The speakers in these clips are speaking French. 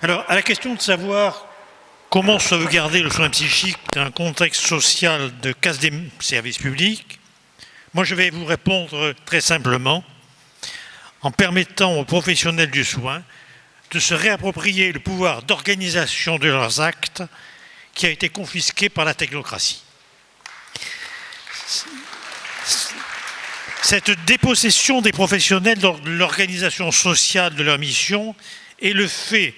Alors, à la question de savoir comment sauvegarder le soin psychique dans un contexte social de casse des services publics, moi je vais vous répondre très simplement en permettant aux professionnels du soin de se réapproprier le pouvoir d'organisation de leurs actes qui a été confisqué par la technocratie. Cette dépossession des professionnels de l'organisation sociale de leur mission est le fait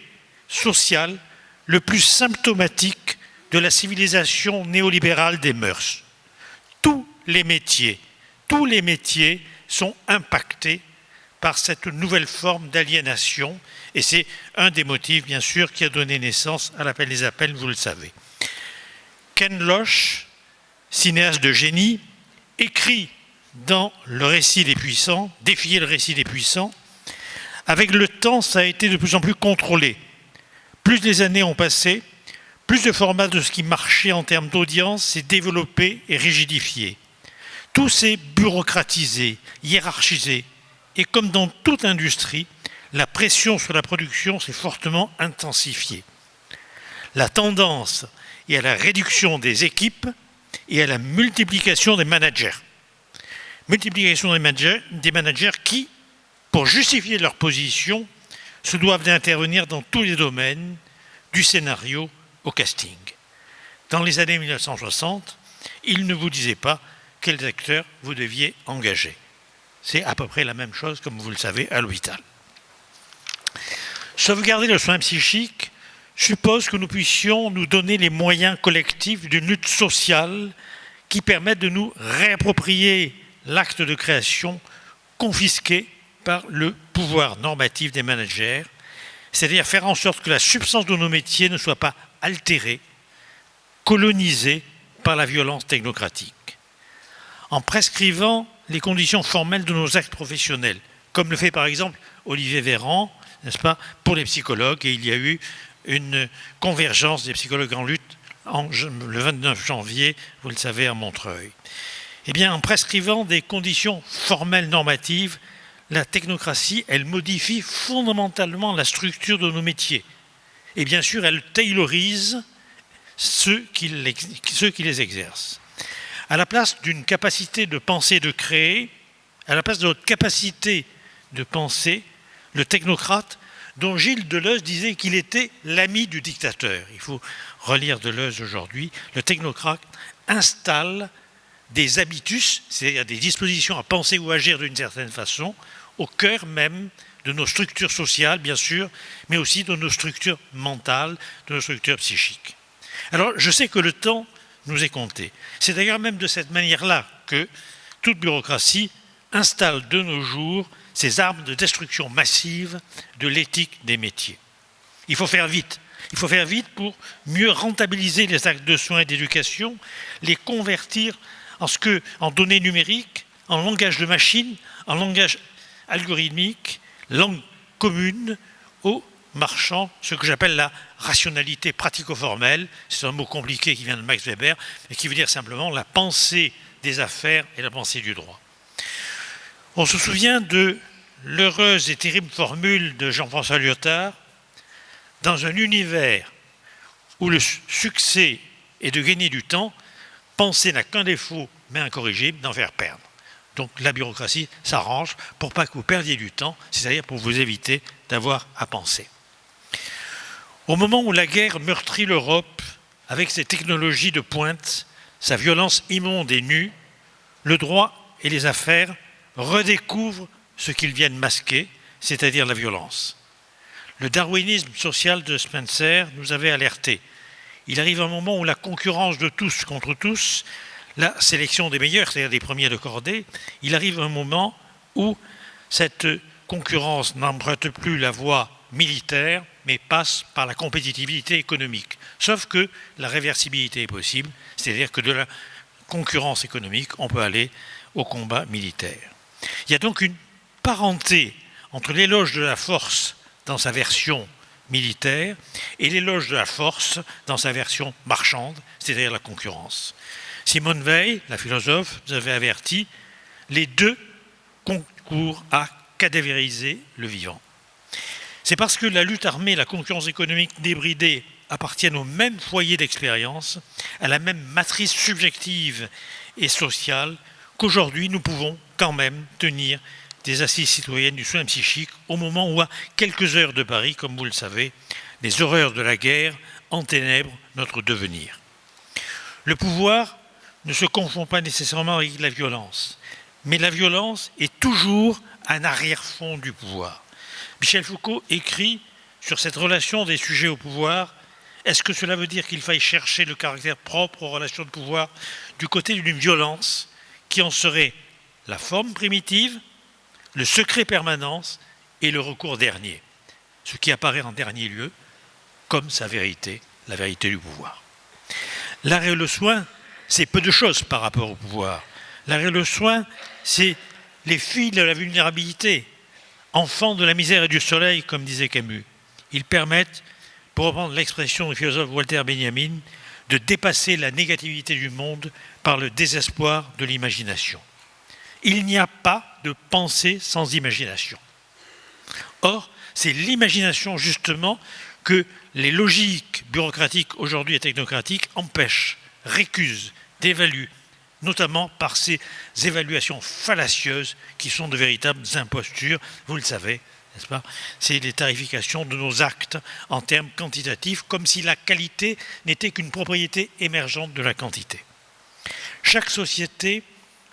social le plus symptomatique de la civilisation néolibérale des mœurs. Tous les métiers sont impactés par cette nouvelle forme d'aliénation et c'est un des motifs, bien sûr, qui a donné naissance à l'appel des appels, vous le savez. Ken Loach, cinéaste de génie, écrit dans Le récit des puissants, Défier le récit des puissants. Avec le temps, ça a été de plus en plus contrôlé. Plus les années ont passé, plus le format de ce qui marchait en termes d'audience s'est développé et rigidifié. Tout s'est bureaucratisé, hiérarchisé. Et comme dans toute industrie, la pression sur la production s'est fortement intensifiée. La tendance est à la réduction des équipes et à la multiplication des managers. Multiplication des managers qui, pour justifier leur position, se doivent d'intervenir dans tous les domaines, du scénario au casting. Dans les années 1960, ils ne vous disaient pas quels acteurs vous deviez engager. C'est à peu près la même chose, comme vous le savez, à l'hôpital. Sauvegarder le soin psychique suppose que nous puissions nous donner les moyens collectifs d'une lutte sociale qui permette de nous réapproprier l'acte de création confisqué par le pouvoir normatif des managers, c'est-à-dire faire en sorte que la substance de nos métiers ne soit pas altérée, colonisée par la violence technocratique. En prescrivant les conditions formelles de nos actes professionnels, comme le fait par exemple Olivier Véran, n'est-ce pas, pour les psychologues, et il y a eu une convergence des psychologues en lutte le 29 janvier, vous le savez, à Montreuil. Eh bien, en prescrivant des conditions formelles normatives, la technocratie, elle modifie fondamentalement la structure de nos métiers. Et bien sûr, elle taylorise ceux qui les exercent. À la place d'une capacité de penser, de créer, à la place de notre capacité de penser, le technocrate, dont Gilles Deleuze disait qu'il était l'ami du dictateur. Il faut relire Deleuze aujourd'hui. Le technocrate installe des habitus, c'est-à-dire des dispositions à penser ou agir d'une certaine façon, au cœur même de nos structures sociales, bien sûr, mais aussi de nos structures mentales, de nos structures psychiques. Alors, je sais que le temps nous est compté. C'est d'ailleurs même de cette manière-là que toute bureaucratie installe de nos jours ces armes de destruction massive de l'éthique des métiers. Il faut faire vite. Il faut faire vite pour mieux rentabiliser les actes de soins et d'éducation, les convertir en données numériques, en langage de machine, en langage algorithmique, langue commune, aux marchands, ce que j'appelle la rationalité pratico-formelle. C'est un mot compliqué qui vient de Max Weber, et qui veut dire simplement la pensée des affaires et la pensée du droit. On se souvient de l'heureuse et terrible formule de Jean-François Lyotard: dans un univers où le succès est de gagner du temps, penser n'a qu'un défaut, mais incorrigible, d'en faire perdre. Donc la bureaucratie s'arrange pour pas que vous perdiez du temps, c'est-à-dire pour vous éviter d'avoir à penser. Au moment où la guerre meurtrit l'Europe, avec ses technologies de pointe, sa violence immonde et nue, le droit et les affaires redécouvrent ce qu'ils viennent masquer, c'est-à-dire la violence. Le darwinisme social de Spencer nous avait alertés. Il arrive un moment où la concurrence de tous contre tous, la sélection des meilleurs, c'est-à-dire des premiers de cordée, il arrive un moment où cette concurrence n'emprunte plus la voie militaire, mais passe par la compétitivité économique. Sauf que la réversibilité est possible, c'est-à-dire que de la concurrence économique, on peut aller au combat militaire. Il y a donc une parenté entre l'éloge de la force dans sa version militaire et l'éloge de la force dans sa version marchande, c'est-à-dire la concurrence. Simone Weil, la philosophe, nous avait averti, les deux concourent à cadavériser le vivant. C'est parce que la lutte armée et la concurrence économique débridée appartiennent au même foyer d'expérience, à la même matrice subjective et sociale, qu'aujourd'hui nous pouvons quand même tenir des assises citoyennes du soin psychique au moment où, à quelques heures de Paris, comme vous le savez, les horreurs de la guerre enténèbrent notre devenir. Le pouvoir ne se confond pas nécessairement avec la violence, mais la violence est toujours un arrière-fond du pouvoir. Michel Foucault écrit sur cette relation des sujets au pouvoir. Est-ce que cela veut dire qu'il faille chercher le caractère propre aux relations de pouvoir du côté d'une violence qui en serait la forme primitive, le secret permanence et le recours dernier, ce qui apparaît en dernier lieu comme sa vérité, la vérité du pouvoir. L'arrêt et le soin, c'est peu de choses par rapport au pouvoir. L'arrêt et le soin, c'est les filles de la vulnérabilité, enfants de la misère et du soleil, comme disait Camus. Ils permettent, pour reprendre l'expression du philosophe Walter Benjamin, de dépasser la négativité du monde par le désespoir de l'imagination. Il n'y a pas de pensée sans imagination. Or, c'est l'imagination justement que les logiques bureaucratiques aujourd'hui et technocratiques empêchent, récusent, dévaluent, notamment par ces évaluations fallacieuses qui sont de véritables impostures, vous le savez, n'est-ce pas? C'est les tarifications de nos actes en termes quantitatifs, comme si la qualité n'était qu'une propriété émergente de la quantité. Chaque société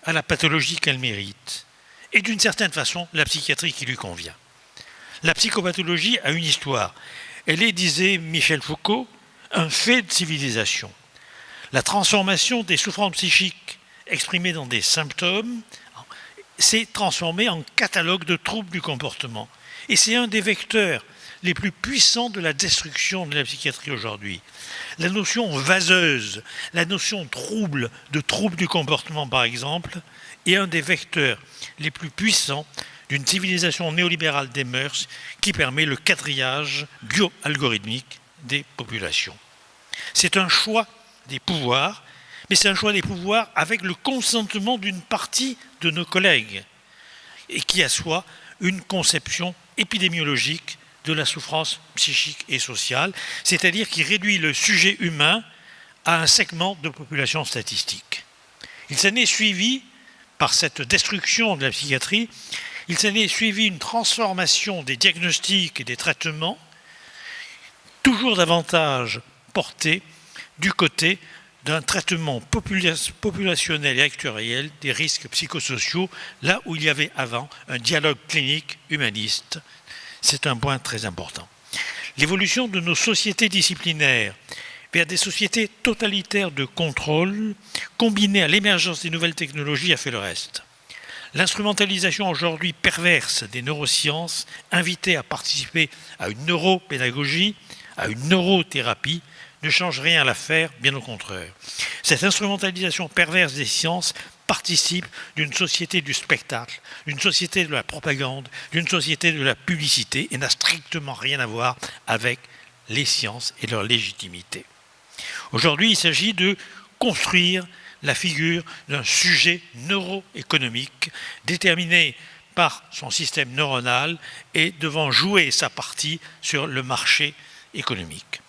a la pathologie qu'elle mérite, et d'une certaine façon, la psychiatrie qui lui convient. La psychopathologie a une histoire. Elle est, disait Michel Foucault, un fait de civilisation. La transformation des souffrances psychiques exprimées dans des symptômes s'est transformée en catalogue de troubles du comportement. Et c'est un des vecteurs les plus puissants de la destruction de la psychiatrie aujourd'hui. La notion vaseuse, la notion trouble, de trouble du comportement par exemple, est un des vecteurs les plus puissants d'une civilisation néolibérale des mœurs qui permet le quadrillage bio-algorithmique des populations. C'est un choix des pouvoirs, mais c'est un choix des pouvoirs avec le consentement d'une partie de nos collègues et qui assoit une conception épidémiologique de la souffrance psychique et sociale, c'est-à-dire qui réduit le sujet humain à un segment de population statistique. Il s'en est suivi, par cette destruction de la psychiatrie, il s'en est suivi une transformation des diagnostics et des traitements, toujours davantage portés du côté d'un traitement populationnel et actuariel des risques psychosociaux, là où il y avait avant un dialogue clinique humaniste. C'est un point très important. L'évolution de nos sociétés disciplinaires vers des sociétés totalitaires de contrôle, combinée à l'émergence des nouvelles technologies, a fait le reste. L'instrumentalisation aujourd'hui perverse des neurosciences, invitée à participer à une neuropédagogie, à une neurothérapie, ne change rien à l'affaire, bien au contraire. Cette instrumentalisation perverse des sciences participe d'une société du spectacle, d'une société de la propagande, d'une société de la publicité et n'a strictement rien à voir avec les sciences et leur légitimité. Aujourd'hui, il s'agit de construire la figure d'un sujet neuroéconomique déterminé par son système neuronal et devant jouer sa partie sur le marché économique.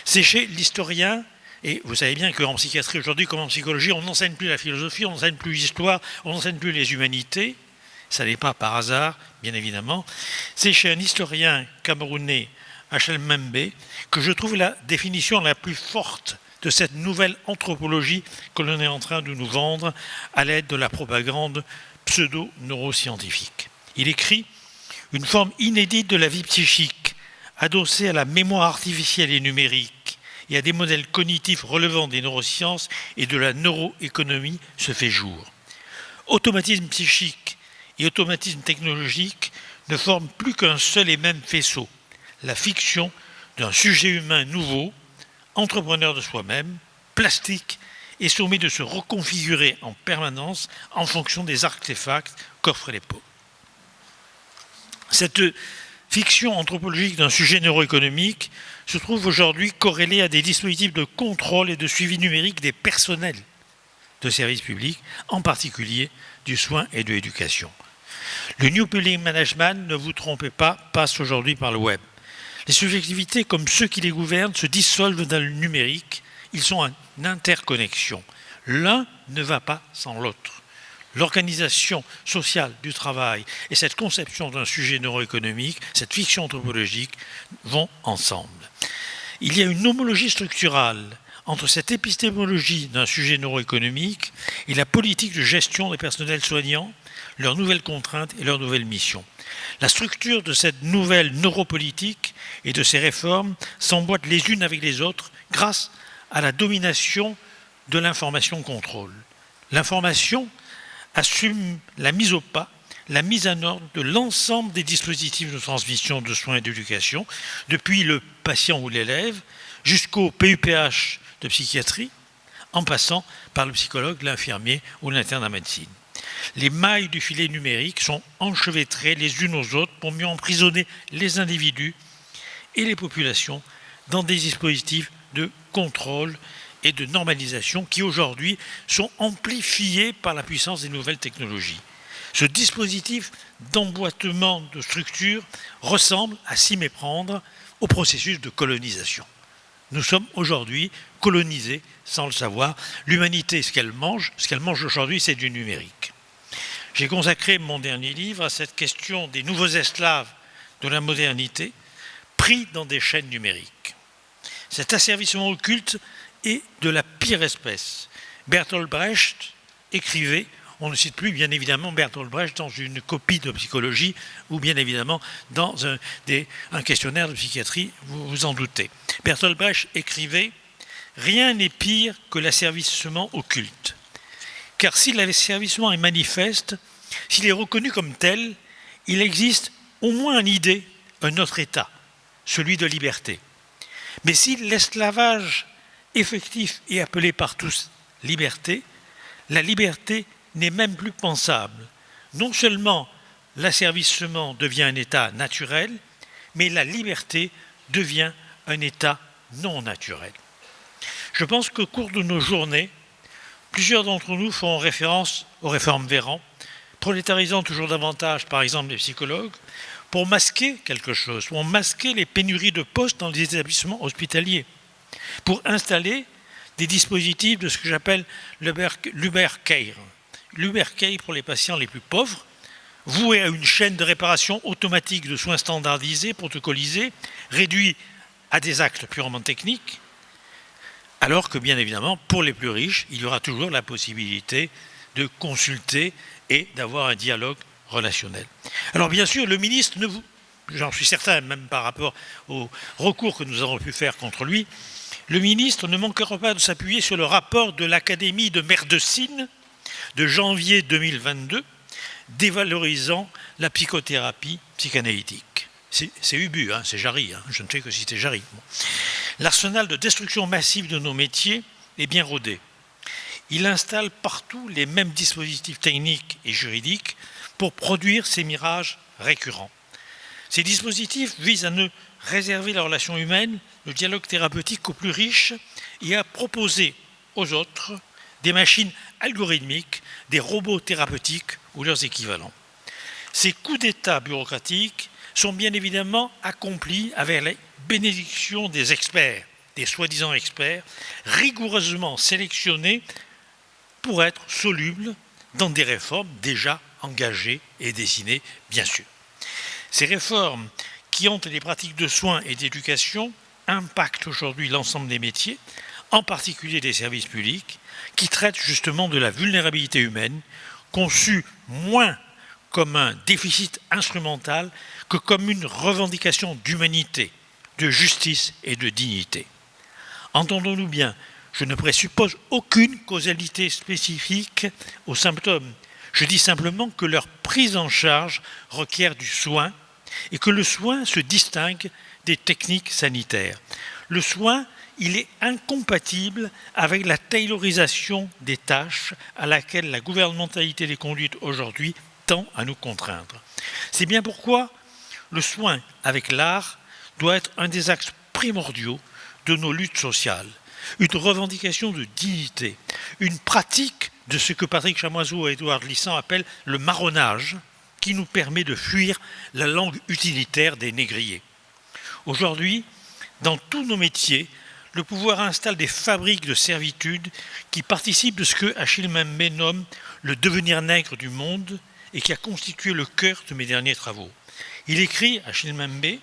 C'est chez l'historien, et vous savez bien qu'en psychiatrie aujourd'hui comme en psychologie, on n'enseigne plus la philosophie, on n'enseigne plus l'histoire, on n'enseigne plus les humanités, ça n'est pas par hasard, bien évidemment. C'est chez un historien camerounais, H.L. Membe, que je trouve la définition la plus forte de cette nouvelle anthropologie que l'on est en train de nous vendre à l'aide de la propagande pseudo-neuroscientifique. Il écrit « Une forme inédite de la vie psychique, adossée à la mémoire artificielle et numérique et à des modèles cognitifs relevant des neurosciences et de la neuroéconomie, se fait jour. Automatisme psychique et automatisme technologique ne forment plus qu'un seul et même faisceau, la fiction d'un sujet humain nouveau, entrepreneur de soi-même, plastique et soumis de se reconfigurer en permanence en fonction des artefacts qu'offrent les peaux. » Cette fiction anthropologique d'un sujet neuroéconomique se trouve aujourd'hui corrélée à des dispositifs de contrôle et de suivi numérique des personnels de services publics, en particulier du soin et de l'éducation. Le New Public Management, ne vous trompez pas, passe aujourd'hui par le web. Les subjectivités, comme ceux qui les gouvernent, se dissolvent dans le numérique. Ils sont en interconnexion. L'un ne va pas sans l'autre. L'organisation sociale du travail et cette conception d'un sujet neuroéconomique, cette fiction anthropologique, vont ensemble. Il y a une homologie structurale entre cette épistémologie d'un sujet neuroéconomique et la politique de gestion des personnels soignants, leurs nouvelles contraintes et leurs nouvelles missions. La structure de cette nouvelle neuropolitique et de ces réformes s'emboîtent les unes avec les autres grâce à la domination de l'information-contrôle. L'information assume la mise au pas, la mise en ordre de l'ensemble des dispositifs de transmission de soins et d'éducation, depuis le patient ou l'élève jusqu'au PUPH de psychiatrie, en passant par le psychologue, l'infirmier ou l'interne en médecine. Les mailles du filet numérique sont enchevêtrées les unes aux autres pour mieux emprisonner les individus et les populations dans des dispositifs de contrôle et de normalisation qui aujourd'hui sont amplifiés par la puissance des nouvelles technologies. Ce dispositif d'emboîtement de structures ressemble, à s'y méprendre, au processus de colonisation. Nous sommes aujourd'hui colonisés sans le savoir. L'humanité, ce qu'elle mange aujourd'hui, c'est du numérique. J'ai consacré mon dernier livre à cette question des nouveaux esclaves de la modernité, pris dans des chaînes numériques. Cet asservissement occulte est de la pire espèce. Bertolt Brecht écrivait, on ne cite plus bien évidemment Bertolt Brecht dans une copie de psychologie ou bien évidemment dans un questionnaire de psychiatrie, vous vous en doutez. Bertolt Brecht écrivait « Rien n'est pire que l'asservissement occulte. Car si l'asservissement est manifeste, s'il est reconnu comme tel, il existe au moins en idée un autre état, celui de liberté. Mais si l'esclavage effectif est appelé par tous liberté, la liberté n'est même plus pensable. Non seulement l'asservissement devient un état naturel, mais la liberté devient un état non naturel. Je pense qu'au cours de nos journées, plusieurs d'entre nous font référence aux réformes Véran, prolétarisant toujours davantage, par exemple, les psychologues, pour masquer quelque chose, pour masquer les pénuries de postes dans les établissements hospitaliers, pour installer des dispositifs de ce que j'appelle l'Uber-Care. L'Uber-Care pour les patients les plus pauvres, voué à une chaîne de réparation automatique de soins standardisés, protocolisés, réduits à des actes purement techniques, alors que, bien évidemment, pour les plus riches, il y aura toujours la possibilité de consulter et d'avoir un dialogue relationnel. Alors, bien sûr, le ministre, j'en suis certain, même par rapport au recours que nous avons pu faire contre lui, le ministre ne manquera pas de s'appuyer sur le rapport de l'Académie de médecine de janvier 2022, dévalorisant la psychothérapie psychanalytique. C'est Ubu, hein, c'est Jarry, hein, je ne fais que citer Jarry. Bon. L'arsenal de destruction massive de nos métiers est bien rodé. Il installe partout les mêmes dispositifs techniques et juridiques pour produire ces mirages récurrents. Ces dispositifs visent à ne réserver la relation humaine, le dialogue thérapeutique aux plus riches et à proposer aux autres des machines algorithmiques, des robots thérapeutiques ou leurs équivalents. Ces coups d'État bureaucratiques sont bien évidemment accomplis avec la bénédiction des experts, des soi-disant experts, rigoureusement sélectionnés pour être solubles dans des réformes déjà engagées et dessinées, bien sûr. Ces réformes qui hantent les pratiques de soins et d'éducation impactent aujourd'hui l'ensemble des métiers, en particulier des services publics, qui traitent justement de la vulnérabilité humaine, conçue moins comme un déficit instrumental que comme une revendication d'humanité, de justice et de dignité. Entendons-nous bien, je ne présuppose aucune causalité spécifique aux symptômes. Je dis simplement que leur prise en charge requiert du soin et que le soin se distingue des techniques sanitaires. Le soin, il est incompatible avec la taylorisation des tâches à laquelle la gouvernementalité des conduites aujourd'hui tend à nous contraindre. C'est bien pourquoi le soin avec l'art doit être un des axes primordiaux de nos luttes sociales, une revendication de dignité, une pratique de ce que Patrick Chamoiseau et Édouard Glissant appellent le marronnage, qui nous permet de fuir la langue utilitaire des négriers. Aujourd'hui, dans tous nos métiers, le pouvoir installe des fabriques de servitude qui participent de ce que Achille Mbembe nomme le devenir nègre du monde et qui a constitué le cœur de mes derniers travaux. Il écrit, Achille Mbembe,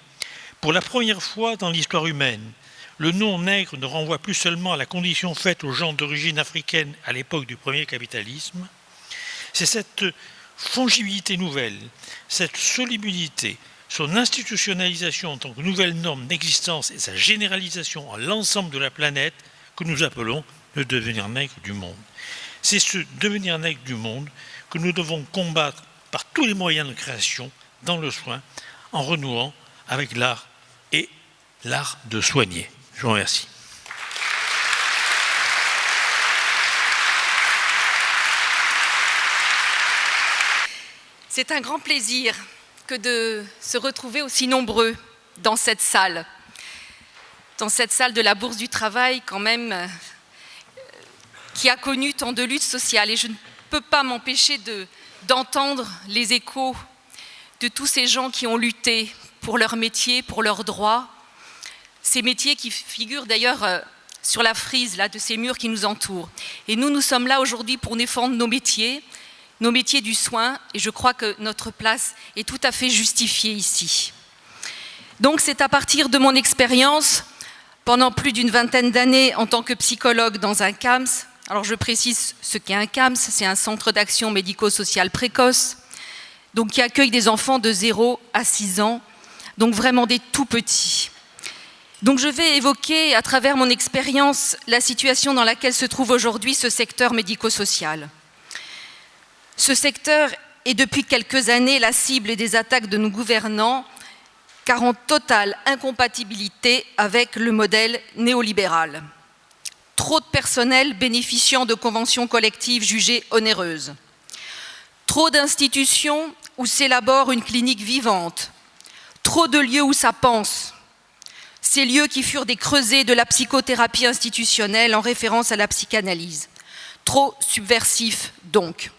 pour la première fois dans l'histoire humaine, le nom nègre ne renvoie plus seulement à la condition faite aux gens d'origine africaine à l'époque du premier capitalisme. C'est cette fongibilité nouvelle, cette solubilité, son institutionnalisation en tant que nouvelle norme d'existence et sa généralisation à l'ensemble de la planète que nous appelons le devenir nègre du monde. C'est ce devenir nègre du monde que nous devons combattre par tous les moyens de création dans le soin, en renouant avec l'art et l'art de soigner. Je vous remercie. C'est un grand plaisir que de se retrouver aussi nombreux dans cette salle de la Bourse du Travail quand même, qui a connu tant de luttes sociales. Et je ne peux pas m'empêcher d'entendre les échos de tous ces gens qui ont lutté pour leur métier, pour leurs droits. Ces métiers qui figurent d'ailleurs sur la frise là, de ces murs qui nous entourent. Et nous sommes là aujourd'hui pour défendre nos métiers du soin, et je crois que notre place est tout à fait justifiée ici. Donc c'est à partir de mon expérience, pendant plus d'une vingtaine d'années en tant que psychologue dans un CAMS, alors je précise ce qu'est un CAMS, c'est un centre d'action médico-social précoce, donc qui accueille des enfants de 0 à 6 ans, donc vraiment des tout petits. Donc je vais évoquer à travers mon expérience la situation dans laquelle se trouve aujourd'hui ce secteur médico-social. Ce secteur est depuis quelques années la cible des attaques de nos gouvernants, car en totale incompatibilité avec le modèle néolibéral. Trop de personnel bénéficiant de conventions collectives jugées onéreuses. Trop d'institutions où s'élabore une clinique vivante. Trop de lieux où ça pense. Ces lieux qui furent des creusets de la psychothérapie institutionnelle en référence à la psychanalyse. Trop subversifs donc.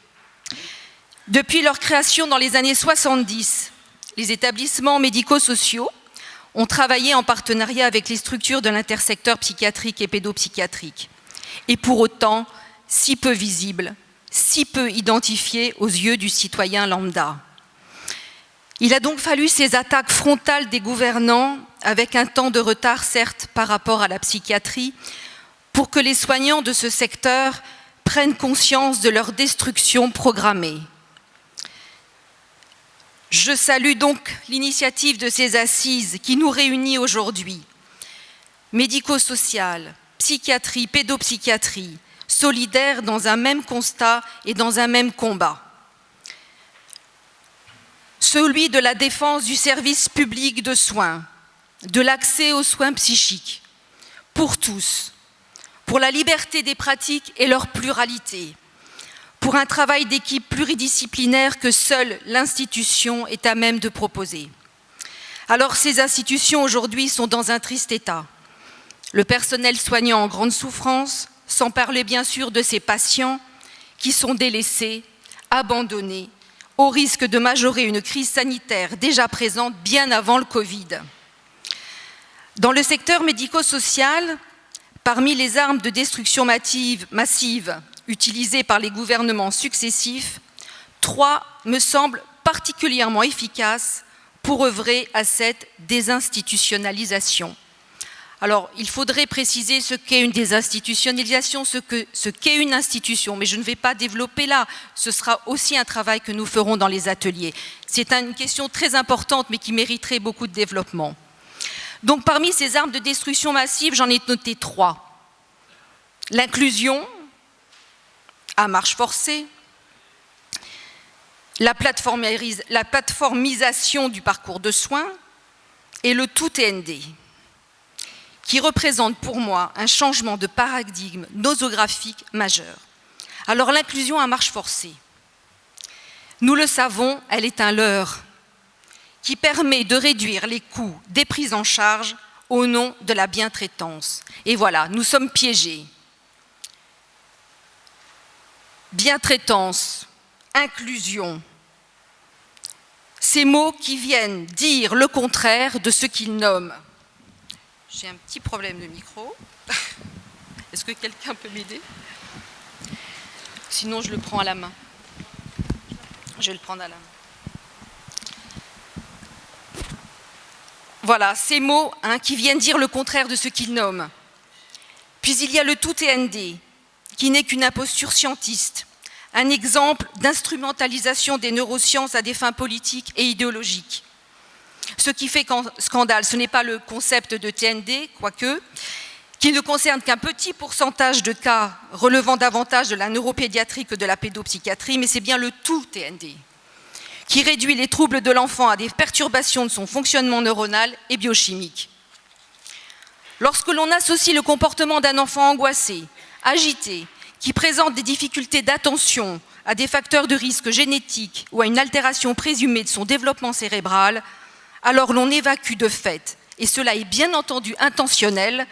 Depuis leur création dans les années 70, les établissements médico-sociaux ont travaillé en partenariat avec les structures de l'intersecteur psychiatrique et pédopsychiatrique. Et pour autant, si peu visibles, si peu identifiés aux yeux du citoyen lambda. Il a donc fallu ces attaques frontales des gouvernants, avec un temps de retard certes par rapport à la psychiatrie, pour que les soignants de ce secteur prennent conscience de leur destruction programmée. Je salue donc l'initiative de ces assises qui nous réunit aujourd'hui. Médico-social, psychiatrie, pédopsychiatrie, solidaires dans un même constat et dans un même combat. Celui de la défense du service public de soins, de l'accès aux soins psychiques, pour tous, pour la liberté des pratiques et leur pluralité, pour un travail d'équipe pluridisciplinaire que seule l'institution est à même de proposer. Alors ces institutions aujourd'hui sont dans un triste état. Le personnel soignant en grande souffrance, sans parler bien sûr de ces patients qui sont délaissés, abandonnés, au risque de majorer une crise sanitaire déjà présente bien avant le Covid. Dans le secteur médico-social, parmi les armes de destruction massive utilisées par les gouvernements successifs, 3 me semblent particulièrement efficaces pour œuvrer à cette désinstitutionnalisation. Alors, il faudrait préciser ce qu'est une désinstitutionnalisation, ce qu'est une institution, mais je ne vais pas développer là. Ce sera aussi un travail que nous ferons dans les ateliers. C'est une question très importante, mais qui mériterait beaucoup de développement. Donc, parmi ces armes de destruction massive, j'en ai noté 3. L'inclusion, à marche forcée, la plateformisation du parcours de soins et le tout TND, qui représente pour moi un changement de paradigme nosographique majeur. Alors l'inclusion à marche forcée, nous le savons, elle est un leurre qui permet de réduire les coûts des prises en charge au nom de la bientraitance. Et voilà, nous sommes piégés. Bientraitance, inclusion, Ces mots qui viennent dire le contraire de ce qu'ils nomment. J'ai un petit problème de micro. Est-ce que quelqu'un peut m'aider? Sinon, je le prends à la main. Je vais le prendre à la main. Voilà, ces mots qui viennent dire le contraire de ce qu'ils nomment. Puis il y a le tout TND, qui n'est qu'une imposture scientiste, un exemple d'instrumentalisation des neurosciences à des fins politiques et idéologiques. Ce qui fait scandale, ce n'est pas le concept de TND, quoique, qui ne concerne qu'un petit pourcentage de cas relevant davantage de la neuropédiatrie que de la pédopsychiatrie, mais c'est bien le tout TND, qui réduit les troubles de l'enfant à des perturbations de son fonctionnement neuronal et biochimique. Lorsque l'on associe le comportement d'un enfant angoissé, agité, qui présente des difficultés d'attention à des facteurs de risque génétiques ou à une altération présumée de son développement cérébral, alors l'on évacue de fait, et cela est bien entendu intentionnel,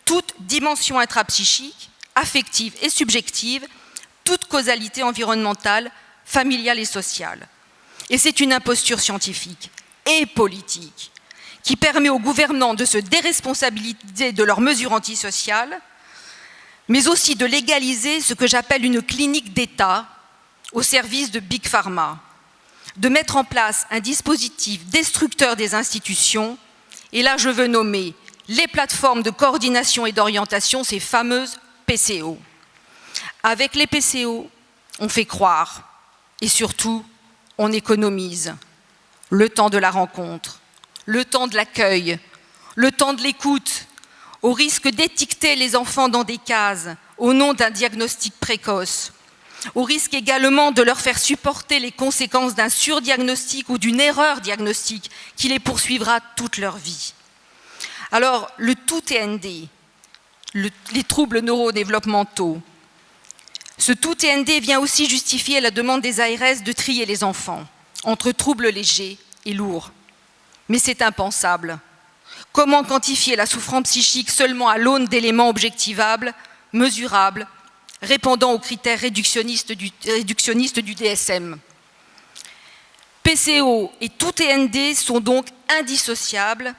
toute dimension intrapsychique, affective et subjective, toute causalité environnementale, familiale et sociale. Et c'est une imposture scientifique et politique qui permet aux gouvernants de se déresponsabiliser de leurs mesures antisociales, mais aussi de légaliser ce que j'appelle une clinique d'État au service de Big Pharma, de mettre en place un dispositif destructeur des institutions, et là je veux nommer les plateformes de coordination et d'orientation, ces fameuses PCO. Avec les PCO, on fait croire, et surtout, on économise le temps de la rencontre, le temps de l'accueil, le temps de l'écoute, au risque d'étiqueter les enfants dans des cases au nom d'un diagnostic précoce, au risque également de leur faire supporter les conséquences d'un surdiagnostic ou d'une erreur diagnostique qui les poursuivra toute leur vie. Alors, le tout TND, les troubles neurodéveloppementaux, ce tout TND vient aussi justifier la demande des ARS de trier les enfants entre troubles légers et lourds. Mais c'est impensable. Comment quantifier la souffrance psychique seulement à l'aune d'éléments objectivables, mesurables, répondant aux critères réductionnistes du DSM? PCO et tout TND sont donc indissociables,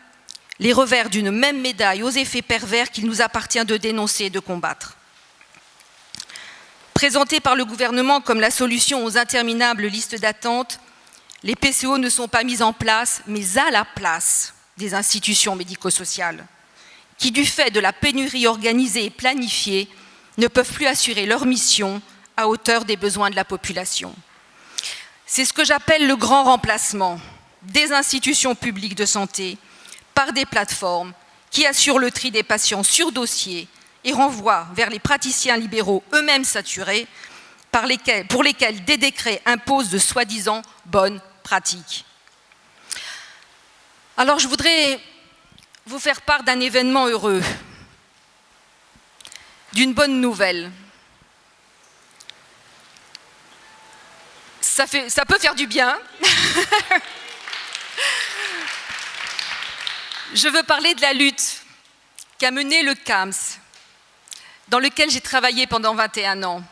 les revers d'une même médaille aux effets pervers qu'il nous appartient de dénoncer et de combattre. Présentés par le gouvernement comme la solution aux interminables listes d'attente, les PCO ne sont pas mis en place, mais à la place des institutions médico-sociales, qui, du fait de la pénurie organisée et planifiée, ne peuvent plus assurer leur mission à hauteur des besoins de la population. C'est ce que j'appelle le grand remplacement des institutions publiques de santé par des plateformes qui assurent le tri des patients sur dossier et renvoient vers les praticiens libéraux eux-mêmes saturés, pour lesquels des décrets imposent de soi-disant bonnes pratiques. Alors je voudrais vous faire part d'un événement heureux, d'une bonne nouvelle. Ça peut faire du bien. Je veux parler de la lutte qu'a menée le CAMS, dans lequel j'ai travaillé pendant 21 ans.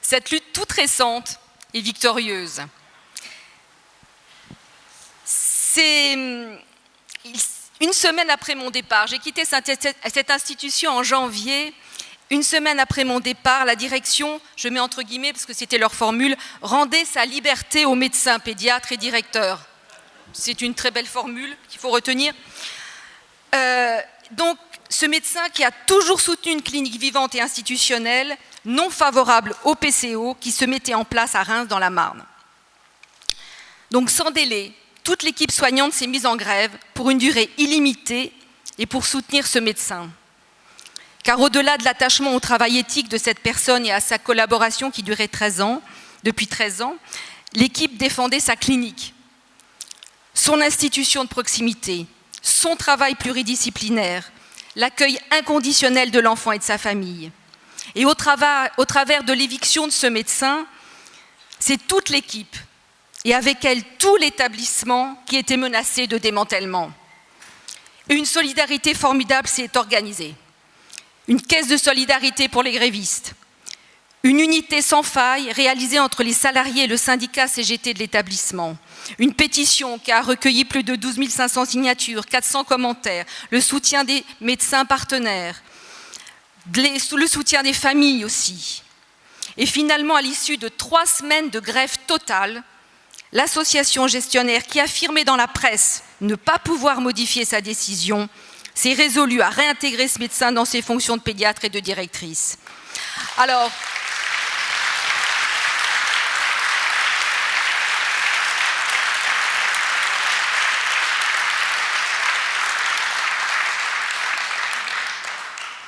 Cette lutte toute récente et victorieuse. C'est une semaine après mon départ, j'ai quitté cette institution en janvier. Une semaine après mon départ, la direction, je mets entre guillemets parce que c'était leur formule, rendait sa liberté aux médecins, pédiatres et directeurs. C'est une très belle formule qu'il faut retenir. Donc, ce médecin qui a toujours soutenu une clinique vivante et institutionnelle, non favorable au PCO, qui se mettait en place à Reims dans la Marne. Donc, sans délai, toute l'équipe soignante s'est mise en grève pour une durée illimitée et pour soutenir ce médecin. Car au-delà de l'attachement au travail éthique de cette personne et à sa collaboration qui durait depuis 13 ans, l'équipe défendait sa clinique, son institution de proximité, son travail pluridisciplinaire, l'accueil inconditionnel de l'enfant et de sa famille. Et au travers de l'éviction de ce médecin, c'est toute l'équipe, et avec elle tout l'établissement qui était menacé de démantèlement. Et une solidarité formidable s'est organisée. Une caisse de solidarité pour les grévistes, Une unité sans faille réalisée entre les salariés et le syndicat CGT de l'établissement. Une pétition qui a recueilli plus de 12 500 signatures, 400 commentaires, le soutien des médecins partenaires, le soutien des familles aussi. Et finalement, à l'issue de 3 semaines de grève totale, l'association gestionnaire qui affirmait dans la presse ne pas pouvoir modifier sa décision s'est résolue à réintégrer ce médecin dans ses fonctions de pédiatre et de directrice. Alors,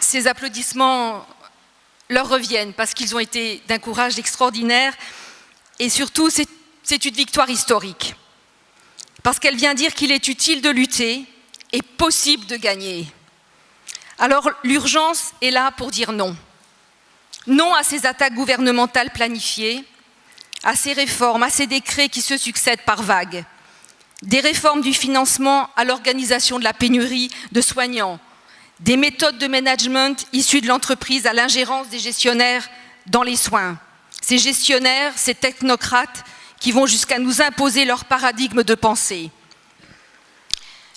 ces applaudissements leur reviennent parce qu'ils ont été d'un courage extraordinaire et surtout c'est une victoire historique parce qu'elle vient dire qu'il est utile de lutter et possible de gagner. Alors l'urgence est là pour dire non. Non à ces attaques gouvernementales planifiées, à ces réformes, à ces décrets qui se succèdent par vagues. Des réformes du financement à l'organisation de la pénurie de soignants, des méthodes de management issues de l'entreprise à l'ingérence des gestionnaires dans les soins. Ces gestionnaires, ces technocrates qui vont jusqu'à nous imposer leur paradigme de pensée.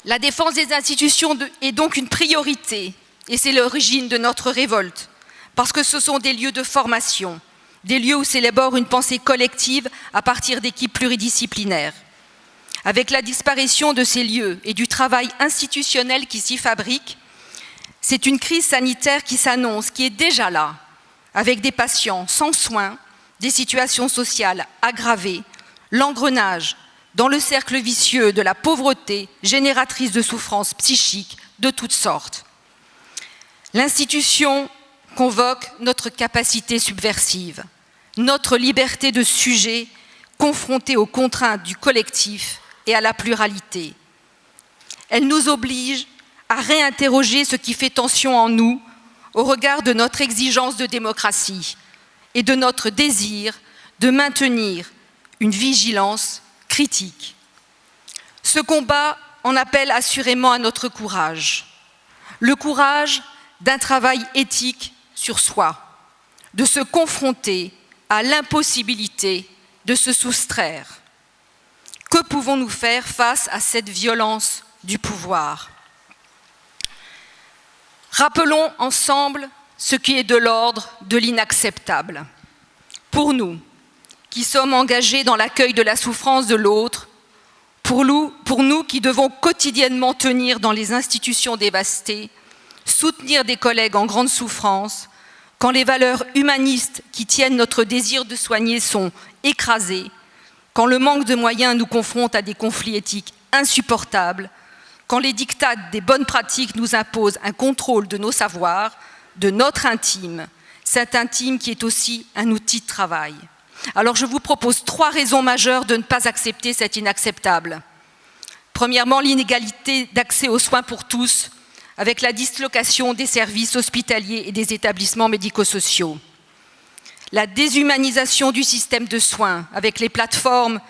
La défense des institutions est donc une priorité et c'est l'origine de notre révolte parce que ce sont des lieux de formation, des lieux où s'élabore une pensée collective à partir d'équipes pluridisciplinaires. Avec la disparition de ces lieux et du travail institutionnel qui s'y fabrique, c'est une crise sanitaire qui s'annonce, qui est déjà là, avec des patients sans soins, des situations sociales aggravées, l'engrenage dans le cercle vicieux de la pauvreté génératrice de souffrances psychiques de toutes sortes. L'institution convoque notre capacité subversive, notre liberté de sujet confrontée aux contraintes du collectif et à la pluralité. Elle nous oblige à réinterroger ce qui fait tension en nous au regard de notre exigence de démocratie et de notre désir de maintenir une vigilance critique. Ce combat en appelle assurément à notre courage. Le courage d'un travail éthique sur soi, de se confronter à l'impossibilité de se soustraire. Que pouvons-nous faire face à cette violence du pouvoir ? Rappelons ensemble ce qui est de l'ordre de l'inacceptable. Pour nous, qui sommes engagés dans l'accueil de la souffrance de l'autre, pour nous qui devons quotidiennement tenir dans les institutions dévastées, soutenir des collègues en grande souffrance, quand les valeurs humanistes qui tiennent notre désir de soigner sont écrasées, quand le manque de moyens nous confronte à des conflits éthiques insupportables, quand les dictats des bonnes pratiques nous imposent un contrôle de nos savoirs, de notre intime, cet intime qui est aussi un outil de travail. Alors je vous propose 3 raisons majeures de ne pas accepter cet inacceptable. Premièrement, l'inégalité d'accès aux soins pour tous, avec la dislocation des services hospitaliers et des établissements médico-sociaux. La déshumanisation du système de soins, avec les plateformes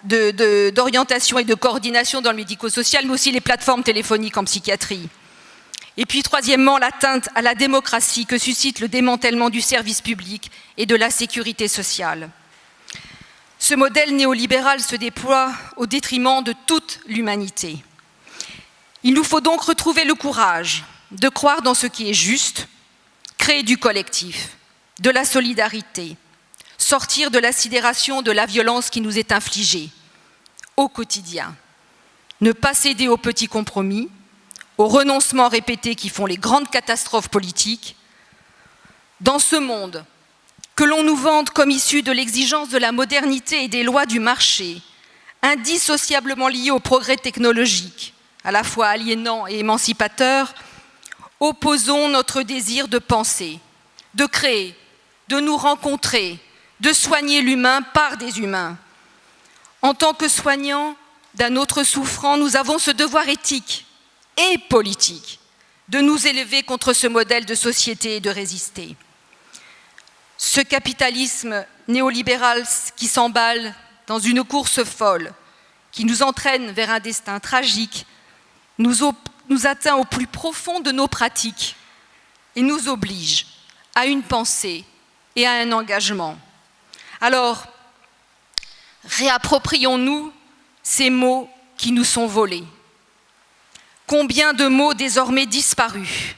d'orientation et de coordination dans le médico-social, mais aussi les plateformes téléphoniques en psychiatrie. Et puis, troisièmement, l'atteinte à la démocratie que suscite le démantèlement du service public et de la sécurité sociale. Ce modèle néolibéral se déploie au détriment de toute l'humanité. Il nous faut donc retrouver le courage de croire dans ce qui est juste, créer du collectif, de la solidarité, sortir de la sidération de la violence qui nous est infligée au quotidien, ne pas céder aux petits compromis, aux renoncements répétés qui font les grandes catastrophes politiques. Dans ce monde que l'on nous vante comme issu de l'exigence de la modernité et des lois du marché, indissociablement liées au progrès technologique, à la fois aliénant et émancipateur, opposons notre désir de penser, de créer, de nous rencontrer, de soigner l'humain par des humains. En tant que soignants d'un autre souffrant, nous avons ce devoir éthique et politique de nous élever contre ce modèle de société et de résister. Ce capitalisme néolibéral qui s'emballe dans une course folle, qui nous entraîne vers un destin tragique, nous atteint au plus profond de nos pratiques et nous oblige à une pensée et à un engagement. Alors, réapproprions-nous ces mots qui nous sont volés. Combien de mots désormais disparus,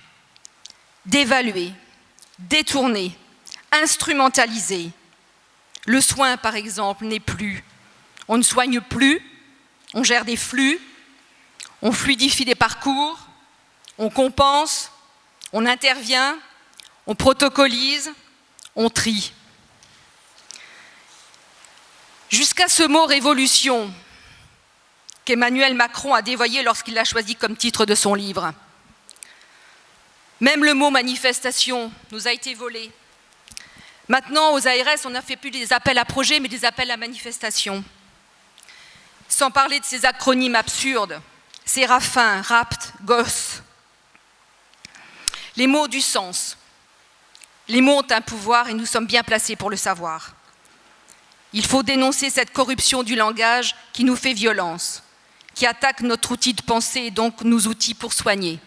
dévalués, détournés, instrumentalisés. Le soin, par exemple, n'est plus. On ne soigne plus, on gère des flux, on fluidifie des parcours, on compense, on intervient, on protocolise, on trie. Jusqu'à ce mot « révolution » qu'Emmanuel Macron a dévoyé lorsqu'il l'a choisi comme titre de son livre. Même le mot « manifestation » nous a été volé. Maintenant, aux ARS, on n'a fait plus des appels à projets, mais des appels à manifestation. Sans parler de ces acronymes absurdes, Séraphin, RAPT, GOS. Les mots ont du sens. Les mots ont un pouvoir et nous sommes bien placés pour le savoir. Il faut dénoncer cette corruption du langage qui nous fait violence, qui attaque notre outil de pensée et donc nos outils pour soigner.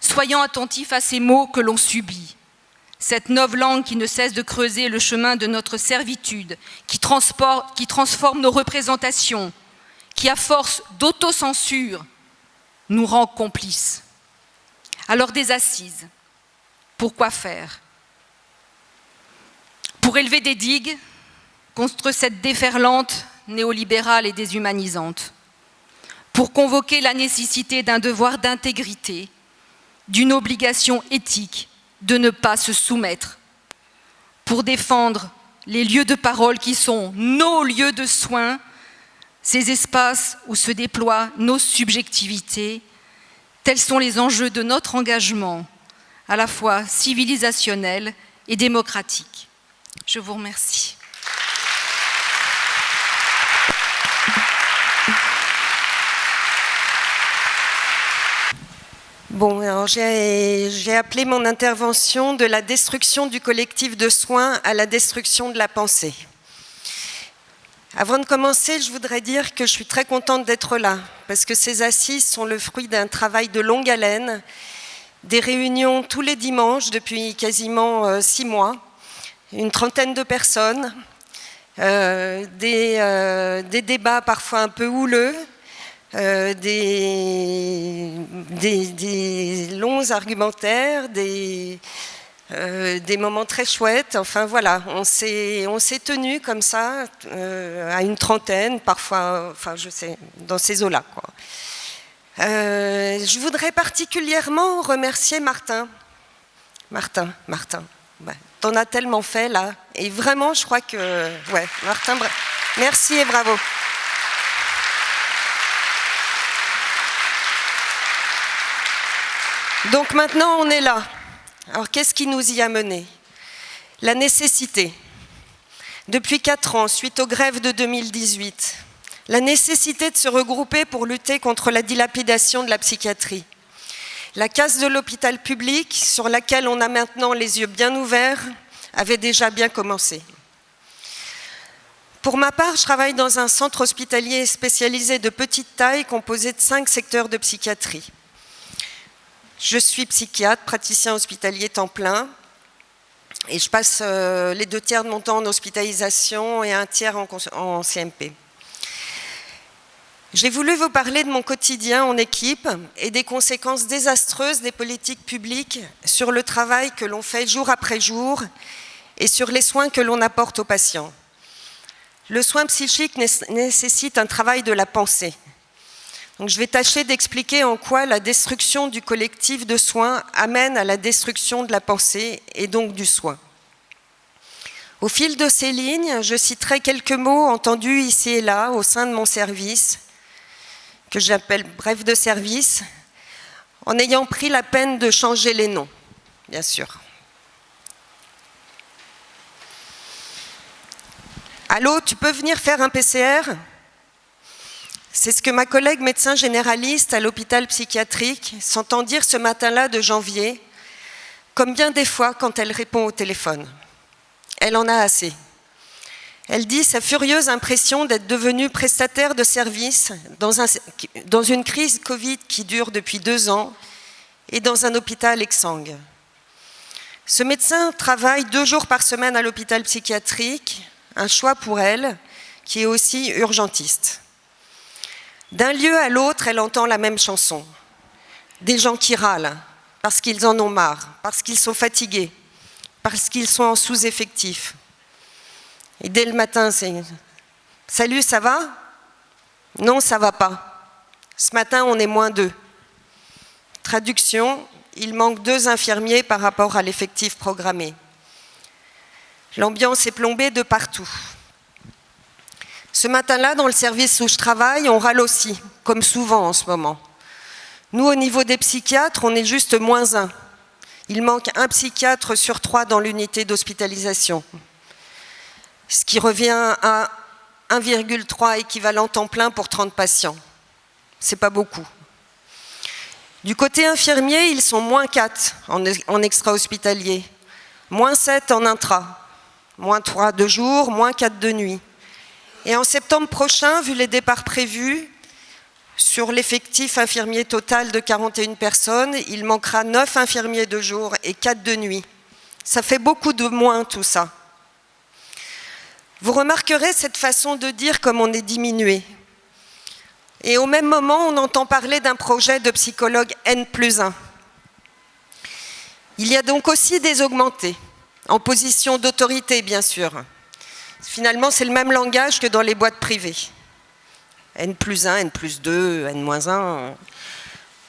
Soyons attentifs à ces mots que l'on subit. Cette noble langue qui ne cesse de creuser le chemin de notre servitude, qui transforme nos représentations, qui à force d'autocensure nous rend complices. Alors des assises, pourquoi faire? Pour élever des digues contre cette déferlante néolibérale et déshumanisante, pour convoquer la nécessité d'un devoir d'intégrité, d'une obligation éthique de ne pas se soumettre, pour défendre les lieux de parole qui sont nos lieux de soins, ces espaces où se déploient nos subjectivités. Tels sont les enjeux de notre engagement, à la fois civilisationnel et démocratique. Je vous remercie. Bon, alors j'ai appelé mon intervention de la destruction du collectif de soins à la destruction de la pensée. Avant de commencer, je voudrais dire que je suis très contente d'être là, parce que ces assises sont le fruit d'un travail de longue haleine, des réunions tous les dimanches depuis quasiment 6 mois, une trentaine de personnes, des débats parfois un peu houleux, des longs argumentaires, des moments très chouettes. Enfin voilà, on s'est tenus comme ça à une trentaine, parfois, enfin je sais, dans ces eaux-là, quoi. Je voudrais particulièrement remercier Martin. Martin, ouais, t'en as tellement fait là, et vraiment je crois que, ouais, Martin, merci et bravo. Donc maintenant, on est là. Alors, qu'est-ce qui nous y a menés? La nécessité. Depuis 4 ans, suite aux grèves de 2018, la nécessité de se regrouper pour lutter contre la dilapidation de la psychiatrie. La casse de l'hôpital public, sur laquelle on a maintenant les yeux bien ouverts, avait déjà bien commencé. Pour ma part, je travaille dans un centre hospitalier spécialisé de petite taille composé de 5 secteurs de psychiatrie. Je suis psychiatre, praticien hospitalier temps plein, et je passe les 2 tiers de mon temps en hospitalisation et 1 tiers en CMP. J'ai voulu vous parler de mon quotidien en équipe et des conséquences désastreuses des politiques publiques sur le travail que l'on fait jour après jour et sur les soins que l'on apporte aux patients. Le soin psychique nécessite un travail de la pensée. Donc, je vais tâcher d'expliquer en quoi la destruction du collectif de soins amène à la destruction de la pensée et donc du soin. Au fil de ces lignes, je citerai quelques mots entendus ici et là au sein de mon service, que j'appelle bref de service, en ayant pris la peine de changer les noms, bien sûr. Allô, tu peux venir faire un PCR ? C'est ce que ma collègue médecin généraliste à l'hôpital psychiatrique s'entend dire ce matin-là de janvier, comme bien des fois quand elle répond au téléphone. Elle en a assez. Elle dit sa furieuse impression d'être devenue prestataire de service dans une crise Covid qui dure depuis 2 ans et dans un hôpital exsangue. Ce médecin travaille 2 jours par semaine à l'hôpital psychiatrique, un choix pour elle, qui est aussi urgentiste. D'un lieu à l'autre, elle entend la même chanson. Des gens qui râlent, parce qu'ils en ont marre, parce qu'ils sont fatigués, parce qu'ils sont en sous-effectif. Et dès le matin, c'est « Salut, ça va ? Non, ça va pas. Ce matin, on est -2. » Traduction, il manque 2 infirmiers par rapport à l'effectif programmé. L'ambiance est plombée de partout. Ce matin-là, dans le service où je travaille, on râle aussi, comme souvent en ce moment. Nous, au niveau des psychiatres, on est juste -1. Il manque 1 psychiatre sur 3 dans l'unité d'hospitalisation, ce qui revient à 1,3 équivalent temps plein pour 30 patients. C'est pas beaucoup. Du côté infirmier, ils sont -4 en extra-hospitalier, -7 en intra, -3 de jour, -4 de nuit. Et en septembre prochain, vu les départs prévus, sur l'effectif infirmier total de 41 personnes, il manquera 9 infirmiers de jour et 4 de nuit. Ça fait beaucoup de moins tout ça. Vous remarquerez cette façon de dire comme on est diminué. Et au même moment, on entend parler d'un projet de psychologue N+1. Il y a donc aussi des augmentés, en position d'autorité bien sûr. Finalement, c'est le même langage que dans les boîtes privées. N+1, N+2, N-1,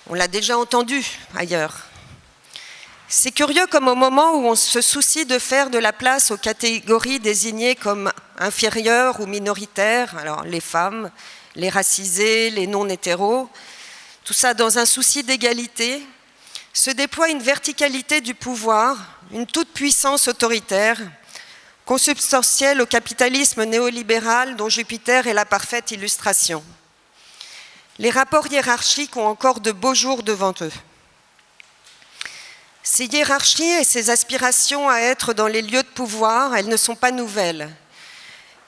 on l'a déjà entendu ailleurs. C'est curieux comme au moment où on se soucie de faire de la place aux catégories désignées comme inférieures ou minoritaires, alors les femmes, les racisés, les non-hétéros, tout ça dans un souci d'égalité, se déploie une verticalité du pouvoir, une toute-puissance autoritaire, consubstantielle au capitalisme néolibéral dont Jupiter est la parfaite illustration. Les rapports hiérarchiques ont encore de beaux jours devant eux. Ces hiérarchies et ces aspirations à être dans les lieux de pouvoir, elles ne sont pas nouvelles.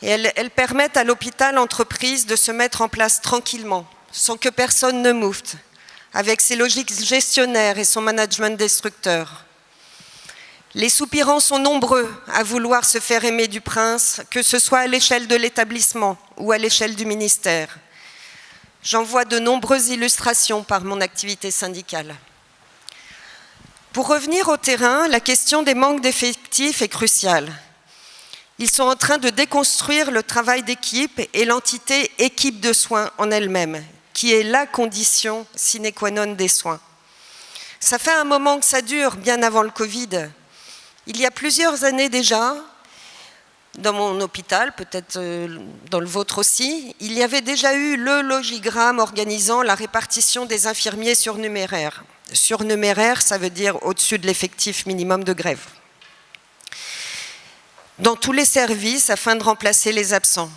Et elles permettent à l'hôpital-entreprise de se mettre en place tranquillement, sans que personne ne moufte, avec ses logiques gestionnaires et son management destructeur. Les soupirants sont nombreux à vouloir se faire aimer du prince, que ce soit à l'échelle de l'établissement ou à l'échelle du ministère. J'en vois de nombreuses illustrations par mon activité syndicale. Pour revenir au terrain, la question des manques d'effectifs est cruciale. Ils sont en train de déconstruire le travail d'équipe et l'entité équipe de soins en elle-même, qui est la condition sine qua non des soins. Ça fait un moment que ça dure, bien avant le Covid. Il y a plusieurs années déjà, dans mon hôpital, peut-être dans le vôtre aussi, il y avait déjà eu le logigramme organisant la répartition des infirmiers surnuméraires. Surnuméraire, ça veut dire au-dessus de l'effectif minimum de grève. Dans tous les services, afin de remplacer les absents.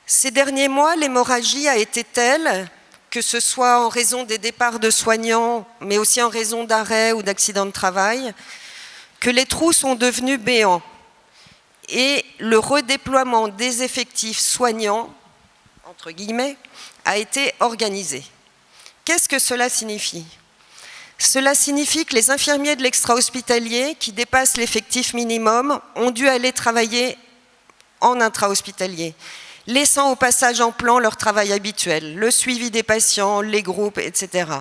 Ces derniers mois, l'hémorragie a été telle, que ce soit en raison des départs de soignants, mais aussi en raison d'arrêts ou d'accidents de travail, que les trous sont devenus béants. Et le redéploiement des effectifs soignants, entre guillemets, a été organisé. Qu'est-ce que cela signifie ? Cela signifie que les infirmiers de l'extra-hospitalier qui dépassent l'effectif minimum ont dû aller travailler en intra-hospitalier, laissant au passage en plan leur travail habituel, le suivi des patients, les groupes, etc.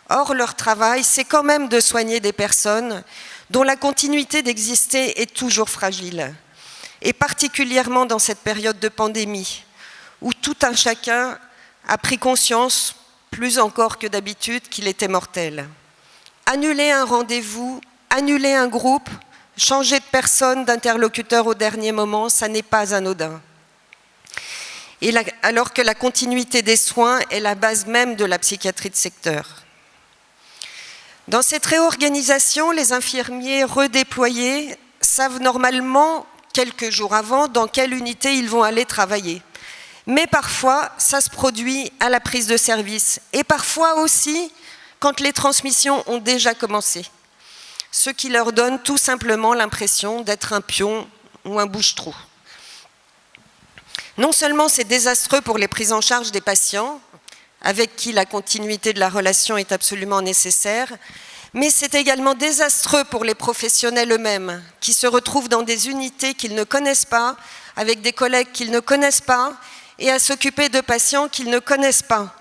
Or, leur travail, c'est quand même de soigner des personnes dont la continuité d'exister est toujours fragile, et particulièrement dans cette période de pandémie, où tout un chacun a pris conscience, plus encore que d'habitude, qu'il était mortel. Annuler un rendez-vous, annuler un groupe, changer de personne, d'interlocuteur au dernier moment, ça n'est pas anodin. Alors que la continuité des soins est la base même de la psychiatrie de secteur. Dans cette réorganisation, les infirmiers redéployés savent normalement, quelques jours avant, dans quelle unité ils vont aller travailler. Mais parfois, ça se produit à la prise de service. Et parfois aussi, quand les transmissions ont déjà commencé. Ce qui leur donne tout simplement l'impression d'être un pion ou un bouche-trou. Non seulement c'est désastreux pour les prises en charge des patients, avec qui la continuité de la relation est absolument nécessaire, Mais c'est également désastreux pour les professionnels eux-mêmes, qui se retrouvent dans des unités qu'ils ne connaissent pas, avec des collègues qu'ils ne connaissent pas, et à s'occuper de patients qu'ils ne connaissent pas.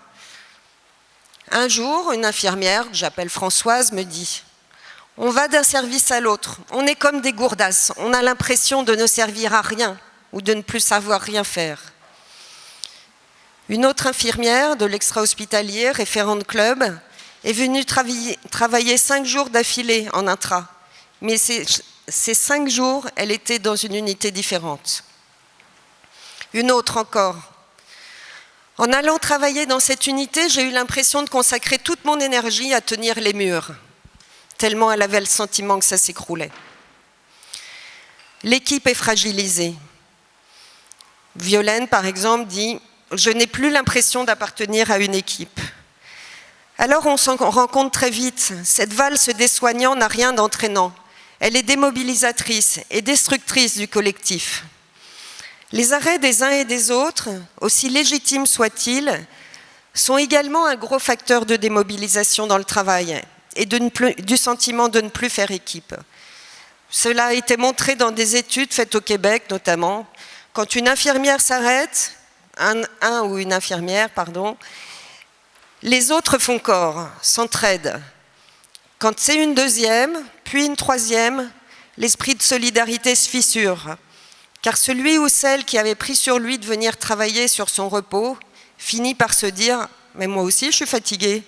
Un jour, une infirmière, que j'appelle Françoise, me dit « On va d'un service à l'autre, on est comme des gourdasses, on a l'impression de ne servir à rien ou de ne plus savoir rien faire. » Une autre infirmière de l'extra-hospitalier, référente club, est venue travailler 5 jours d'affilée en intra. Mais ces 5 jours, elle était dans une unité différente. Une autre encore. En allant travailler dans cette unité, j'ai eu l'impression de consacrer toute mon énergie à tenir les murs, tellement elle avait le sentiment que ça s'écroulait. L'équipe est fragilisée. Violaine, par exemple, dit « Je n'ai plus l'impression d'appartenir à une équipe ». Alors on s'en rend compte très vite, cette valse des soignants n'a rien d'entraînant. Elle est démobilisatrice et destructrice du collectif. Les arrêts des uns et des autres, aussi légitimes soient-ils, sont également un gros facteur de démobilisation dans le travail et du sentiment de ne plus faire équipe. Cela a été montré dans des études faites au Québec notamment. Quand une infirmière s'arrête, un ou une infirmière, pardon, les autres font corps, s'entraident. Quand c'est une deuxième, puis une troisième, l'esprit de solidarité se fissure. Car celui ou celle qui avait pris sur lui de venir travailler sur son repos finit par se dire « Mais moi aussi, je suis fatigué ».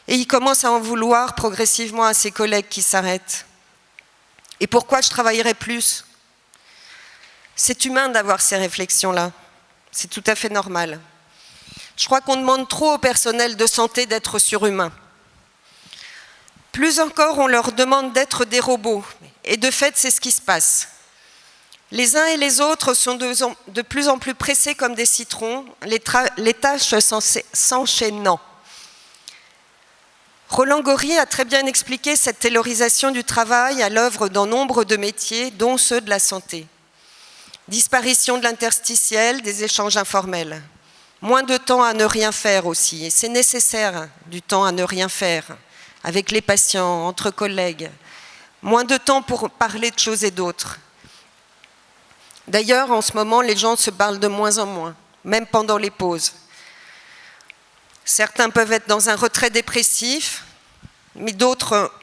Et il commence à en vouloir progressivement à ses collègues qui s'arrêtent. Et pourquoi je travaillerais plus ? C'est humain d'avoir ces réflexions-là. C'est tout à fait normal. Je crois qu'on demande trop au personnel de santé d'être surhumain. Plus encore, on leur demande d'être des robots. Et de fait, c'est ce qui se passe. Les uns et les autres sont de plus en plus pressés comme des citrons, les tâches s'enchaînant. Roland Gori a très bien expliqué cette taylorisation du travail à l'œuvre dans nombre de métiers, dont ceux de la santé. Disparition de l'interstitiel, des échanges informels. Moins de temps à ne rien faire aussi, et c'est nécessaire du temps à ne rien faire, avec les patients, entre collègues. Moins de temps pour parler de choses et d'autres. D'ailleurs, en ce moment, les gens se parlent de moins en moins, même pendant les pauses. Certains peuvent être dans un retrait dépressif, mais d'autres,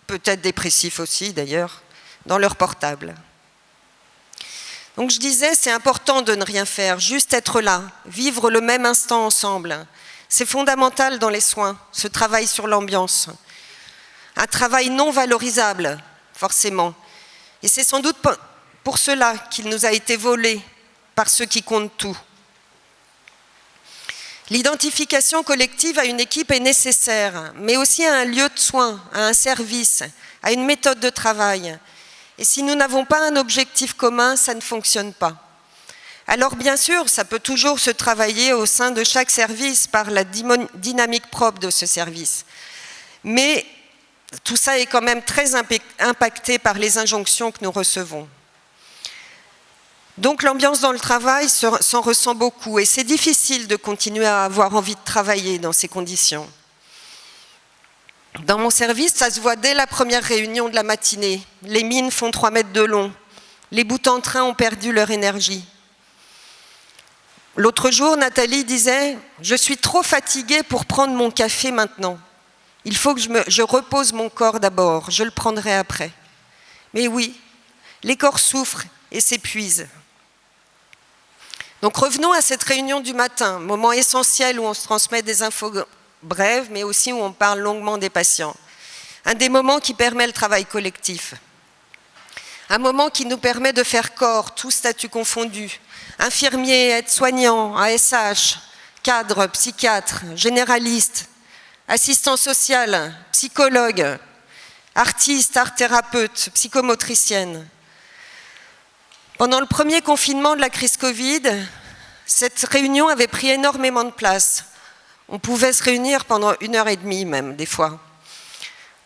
peut-être dépressifs aussi d'ailleurs, dans leur portable. Donc je disais, c'est important de ne rien faire, juste être là, vivre le même instant ensemble. C'est fondamental dans les soins, ce travail sur l'ambiance. Un travail non valorisable, forcément. Et c'est sans doute pour cela qu'il nous a été volé par ceux qui comptent tout. L'identification collective à une équipe est nécessaire, mais aussi à un lieu de soins, à un service, à une méthode de travail. Et si nous n'avons pas un objectif commun, ça ne fonctionne pas. Alors bien sûr, ça peut toujours se travailler au sein de chaque service par la dynamique propre de ce service. Mais tout ça est quand même très impacté par les injonctions que nous recevons. Donc l'ambiance dans le travail s'en ressent beaucoup et c'est difficile de continuer à avoir envie de travailler dans ces conditions. Dans mon service, ça se voit dès la première réunion de la matinée. Les mines font 3 mètres de long. Les bouts en train ont perdu leur énergie. L'autre jour, Nathalie disait « Je suis trop fatiguée pour prendre mon café maintenant. Il faut que je repose mon corps d'abord, je le prendrai après. » Mais oui, les corps souffrent et s'épuisent. Donc revenons à cette réunion du matin, moment essentiel où on se transmet des infos brèves, mais aussi où on parle longuement des patients. Un des moments qui permet le travail collectif. Un moment qui nous permet de faire corps, tous statuts confondus. Infirmiers, aides-soignants, ASH, cadres, psychiatres, généralistes, assistants sociaux, psychologues, artistes, art-thérapeutes, psychomotriciennes. Pendant le premier confinement de la crise Covid, cette réunion avait pris énormément de place. On pouvait se réunir pendant 1h30 même, des fois.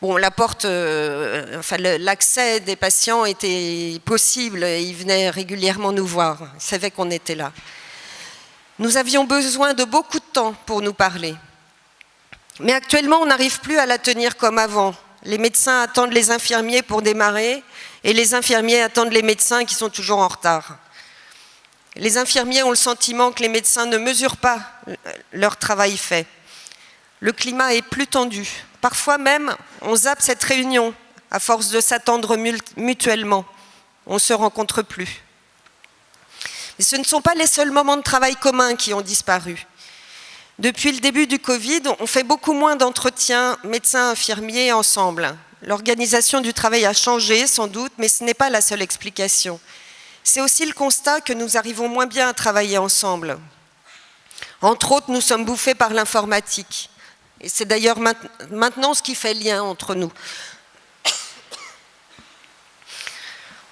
Bon, l'accès des patients était possible et ils venaient régulièrement nous voir. Ils savaient qu'on était là. Nous avions besoin de beaucoup de temps pour nous parler. Mais actuellement, on n'arrive plus à la tenir comme avant, Les médecins attendent les infirmiers pour démarrer et les infirmiers attendent les médecins qui sont toujours en retard. Les infirmiers ont le sentiment que les médecins ne mesurent pas leur travail fait. Le climat est plus tendu. Parfois même, on zappe cette réunion à force de s'attendre mutuellement. On ne se rencontre plus. Mais ce ne sont pas les seuls moments de travail communs qui ont disparu. Depuis le début du Covid, on fait beaucoup moins d'entretiens médecins-infirmiers ensemble. L'organisation du travail a changé, sans doute, mais ce n'est pas la seule explication. C'est aussi le constat que nous arrivons moins bien à travailler ensemble. Entre autres, nous sommes bouffés par l'informatique. Et c'est d'ailleurs maintenant ce qui fait lien entre nous.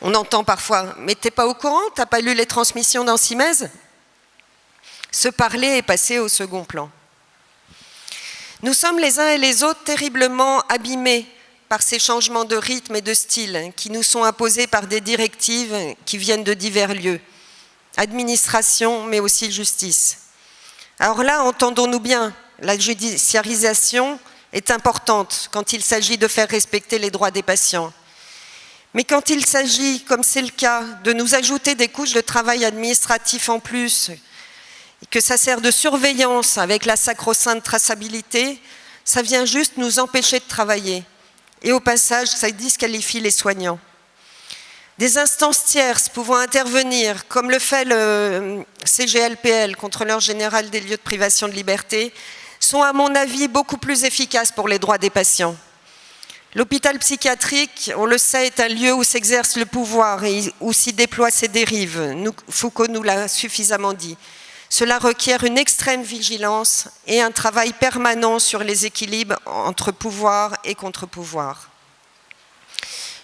On entend parfois « Mais t'es pas au courant? T'as pas lu les transmissions dans Simez ?» Se parler est passé au second plan. Nous sommes les uns et les autres terriblement abîmés par ces changements de rythme et de style qui nous sont imposés par des directives qui viennent de divers lieux. Administration, mais aussi justice. Alors là, entendons-nous bien, la judiciarisation est importante quand il s'agit de faire respecter les droits des patients. Mais quand il s'agit, comme c'est le cas, de nous ajouter des couches de travail administratif en plus, et que ça sert de surveillance avec la sacro-sainte traçabilité, ça vient juste nous empêcher de travailler. Et au passage, ça disqualifie les soignants. Des instances tierces pouvant intervenir, comme le fait le CGLPL, Contrôleur général des lieux de privation de liberté, sont à mon avis beaucoup plus efficaces pour les droits des patients. L'hôpital psychiatrique, on le sait, est un lieu où s'exerce le pouvoir et où s'y déploient ses dérives. Foucault nous l'a suffisamment dit. Cela requiert une extrême vigilance et un travail permanent sur les équilibres entre pouvoir et contre-pouvoir.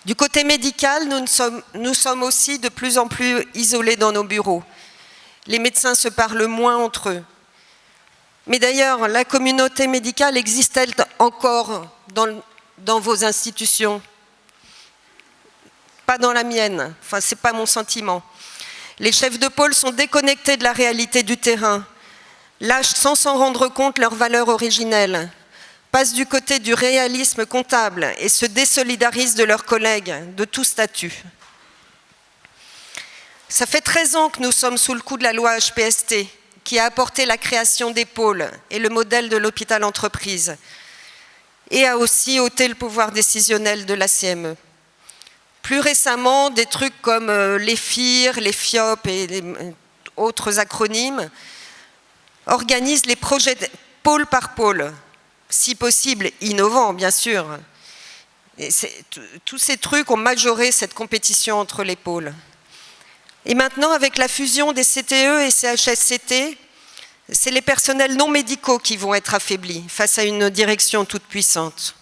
Du côté médical, nous sommes aussi de plus en plus isolés dans nos bureaux. Les médecins se parlent moins entre eux. Mais d'ailleurs, la communauté médicale existe-t-elle encore dans vos institutions? Pas dans la mienne, enfin, ce n'est pas mon sentiment. Les chefs de pôle sont déconnectés de la réalité du terrain, lâchent sans s'en rendre compte leurs valeurs originelles, passent du côté du réalisme comptable et se désolidarisent de leurs collègues de tout statut. Ça fait 13 ans que nous sommes sous le coup de la loi HPST, qui a apporté la création des pôles et le modèle de l'hôpital-entreprise, et a aussi ôté le pouvoir décisionnel de la CME. Plus récemment, des trucs comme les FIR, les FIOP et les autres acronymes organisent les projets pôle par pôle, si possible innovants bien sûr. Et tous ces trucs ont majoré cette compétition entre les pôles. Et maintenant, avec la fusion des CTE et CHSCT, c'est les personnels non médicaux qui vont être affaiblis face à une direction toute puissante.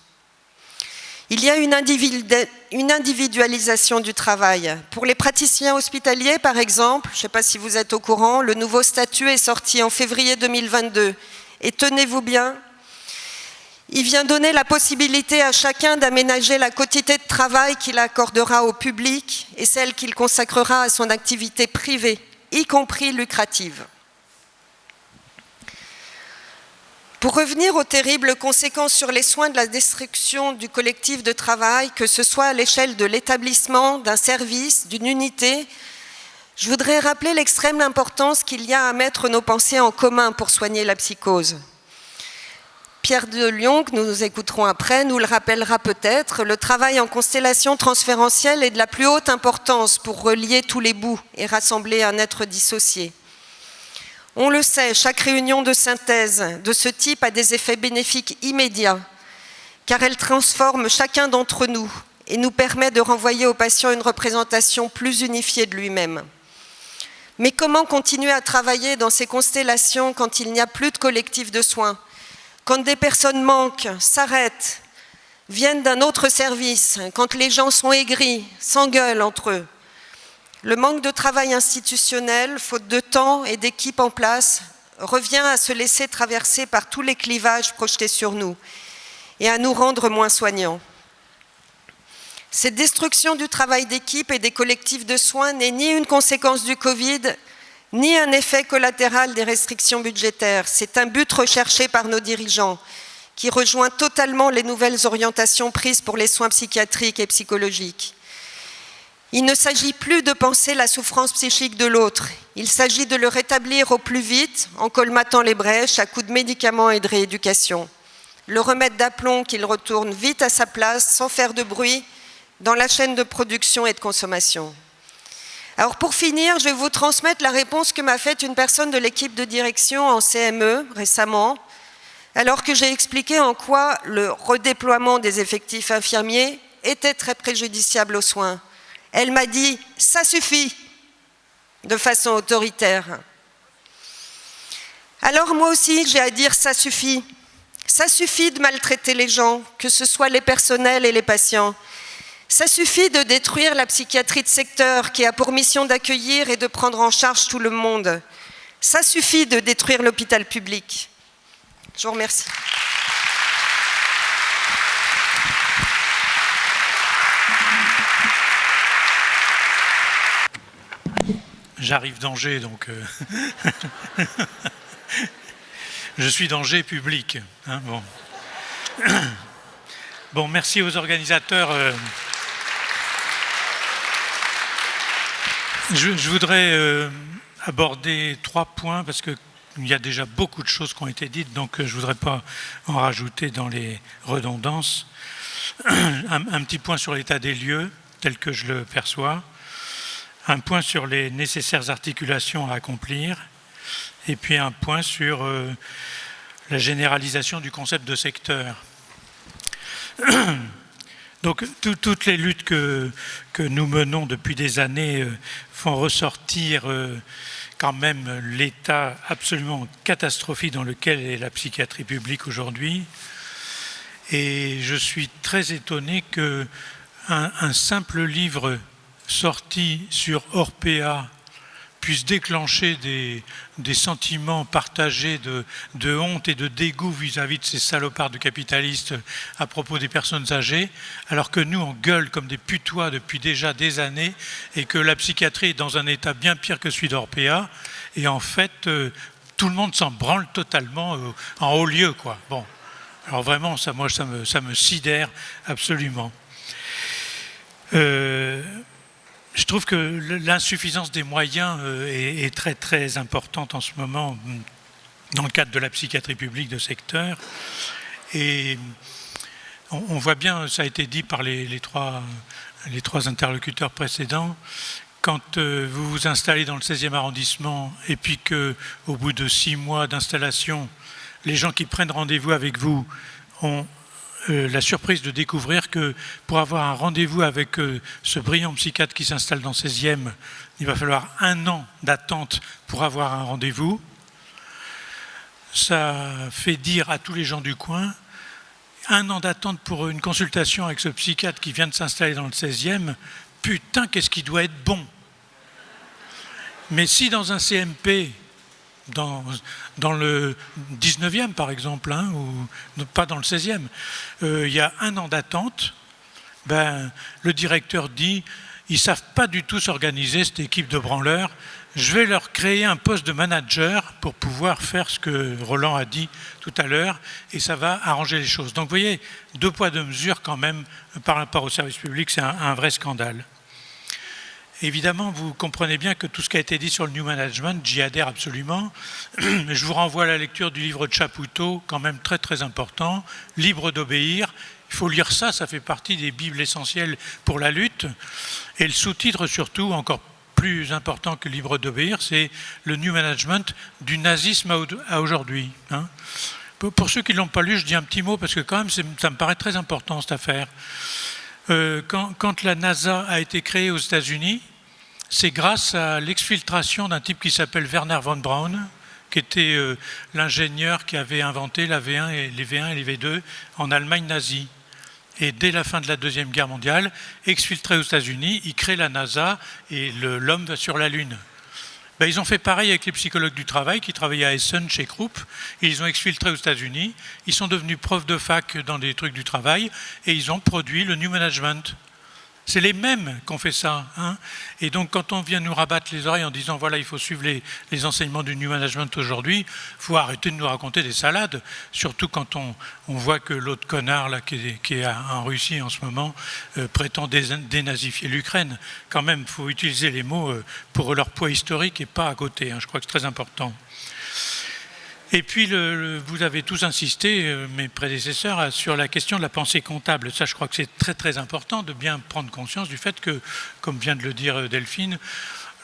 Il y a une individualisation du travail. Pour les praticiens hospitaliers, par exemple, je ne sais pas si vous êtes au courant, le nouveau statut est sorti en février 2022. Et tenez-vous bien, il vient donner la possibilité à chacun d'aménager la quantité de travail qu'il accordera au public et celle qu'il consacrera à son activité privée, y compris lucrative. Pour revenir aux terribles conséquences sur les soins de la destruction du collectif de travail, que ce soit à l'échelle de l'établissement, d'un service, d'une unité, je voudrais rappeler l'extrême importance qu'il y a à mettre nos pensées en commun pour soigner la psychose. Pierre de Lyon, que nous écouterons après, nous le rappellera peut-être, le travail en constellation transférentielle est de la plus haute importance pour relier tous les bouts et rassembler un être dissocié. On le sait, chaque réunion de synthèse de ce type a des effets bénéfiques immédiats, car elle transforme chacun d'entre nous et nous permet de renvoyer au patient une représentation plus unifiée de lui-même. Mais comment continuer à travailler dans ces constellations quand il n'y a plus de collectif de soins, quand des personnes manquent, s'arrêtent, viennent d'un autre service, quand les gens sont aigris, s'engueulent entre eux? Le manque de travail institutionnel, faute de temps et d'équipe en place, revient à se laisser traverser par tous les clivages projetés sur nous et à nous rendre moins soignants. Cette destruction du travail d'équipe et des collectifs de soins n'est ni une conséquence du Covid, ni un effet collatéral des restrictions budgétaires. C'est un but recherché par nos dirigeants, qui rejoint totalement les nouvelles orientations prises pour les soins psychiatriques et psychologiques. Il ne s'agit plus de penser la souffrance psychique de l'autre, il s'agit de le rétablir au plus vite en colmatant les brèches à coups de médicaments et de rééducation. Le remettre d'aplomb qu'il retourne vite à sa place sans faire de bruit dans la chaîne de production et de consommation. Alors pour finir, je vais vous transmettre la réponse que m'a faite une personne de l'équipe de direction en CME récemment, alors que j'ai expliqué en quoi le redéploiement des effectifs infirmiers était très préjudiciable aux soins. Elle m'a dit « ça suffit » de façon autoritaire. Alors moi aussi, j'ai à dire « ça suffit ». Ça suffit de maltraiter les gens, que ce soit les personnels et les patients. Ça suffit de détruire la psychiatrie de secteur qui a pour mission d'accueillir et de prendre en charge tout le monde. Ça suffit de détruire l'hôpital public. Je vous remercie. J'arrive d'Angers, donc je suis d'Angers public. Hein, bon. Bon, merci aux organisateurs. Je voudrais aborder 3 points parce qu'il y a déjà beaucoup de choses qui ont été dites, donc je ne voudrais pas en rajouter dans les redondances. Un petit point sur l'état des lieux, tel que je le perçois. Un point sur les nécessaires articulations à accomplir. Et puis un point sur la généralisation du concept de secteur. Donc toutes les luttes que nous menons depuis des années font ressortir quand même l'état absolument catastrophique dans lequel est la psychiatrie publique aujourd'hui. Et je suis très étonné qu'un simple livre sorti sur Orpea puisse déclencher des sentiments partagés de honte et de dégoût vis-à-vis de ces salopards de capitalistes à propos des personnes âgées, alors que nous, on gueule comme des putois depuis déjà des années et que la psychiatrie est dans un état bien pire que celui d'Orpea. Et en fait, tout le monde s'en branle totalement en haut lieu, quoi. Bon, alors vraiment, ça me sidère absolument. Je trouve que l'insuffisance des moyens est très très importante en ce moment dans le cadre de la psychiatrie publique de secteur. Et on voit bien, ça a été dit par les trois interlocuteurs précédents, quand vous vous installez dans le 16e arrondissement et puis qu'au bout de 6 mois d'installation, les gens qui prennent rendez-vous avec vous ont la surprise de découvrir que pour avoir un rendez-vous avec ce brillant psychiatre qui s'installe dans le 16e, il va falloir 1 an d'attente pour avoir un rendez-vous. Ça fait dire à tous les gens du coin, 1 an d'attente pour une consultation avec ce psychiatre qui vient de s'installer dans le 16e, putain, qu'est-ce qui doit être bon. Mais si dans un CMP, dans le 19e par exemple, hein, ou pas dans le 16e, il y a 1 an d'attente, ben, le directeur dit ils ne savent pas du tout s'organiser, cette équipe de branleurs, je vais leur créer un poste de manager pour pouvoir faire ce que Roland a dit tout à l'heure et ça va arranger les choses. Donc vous voyez, 2 poids 2 mesures quand même par rapport au service public, c'est un vrai scandale. Évidemment, vous comprenez bien que tout ce qui a été dit sur le New Management, j'y adhère absolument. Je vous renvoie à la lecture du livre de Chapoutot, quand même très très important, Libre d'obéir. Il faut lire ça, ça fait partie des bibles essentielles pour la lutte. Et le sous-titre surtout, encore plus important que Libre d'obéir, c'est le New Management du nazisme à aujourd'hui. Hein. Pour ceux qui ne l'ont pas lu, je dis un petit mot parce que quand même ça me paraît très important cette affaire. Quand la NASA a été créée aux États-Unis, c'est grâce à l'exfiltration d'un type qui s'appelle Werner von Braun, qui était l'ingénieur qui avait inventé la V1 et les V1 et les V2 en Allemagne nazie. Et dès la fin de la Deuxième Guerre mondiale, exfiltré aux États-Unis, il crée la NASA et l'homme va sur la Lune. Ben, ils ont fait pareil avec les psychologues du travail qui travaillaient à Essen chez Krupp. Ils ont exfiltré aux États-Unis. Ils sont devenus profs de fac dans des trucs du travail et ils ont produit le New Management. C'est les mêmes qui ont fait ça. Hein. Et donc, quand on vient nous rabattre les oreilles en disant, voilà, il faut suivre les enseignements du New Management aujourd'hui, il faut arrêter de nous raconter des salades, surtout quand on voit que l'autre connard là, qui est en Russie en ce moment prétend dénazifier l'Ukraine. Quand même, il faut utiliser les mots pour leur poids historique et pas à côté. Hein. Je crois que c'est très important. Et puis, vous avez tous insisté, mes prédécesseurs, sur la question de la pensée comptable. Ça, je crois que c'est très très important de bien prendre conscience du fait que, comme vient de le dire Delphine,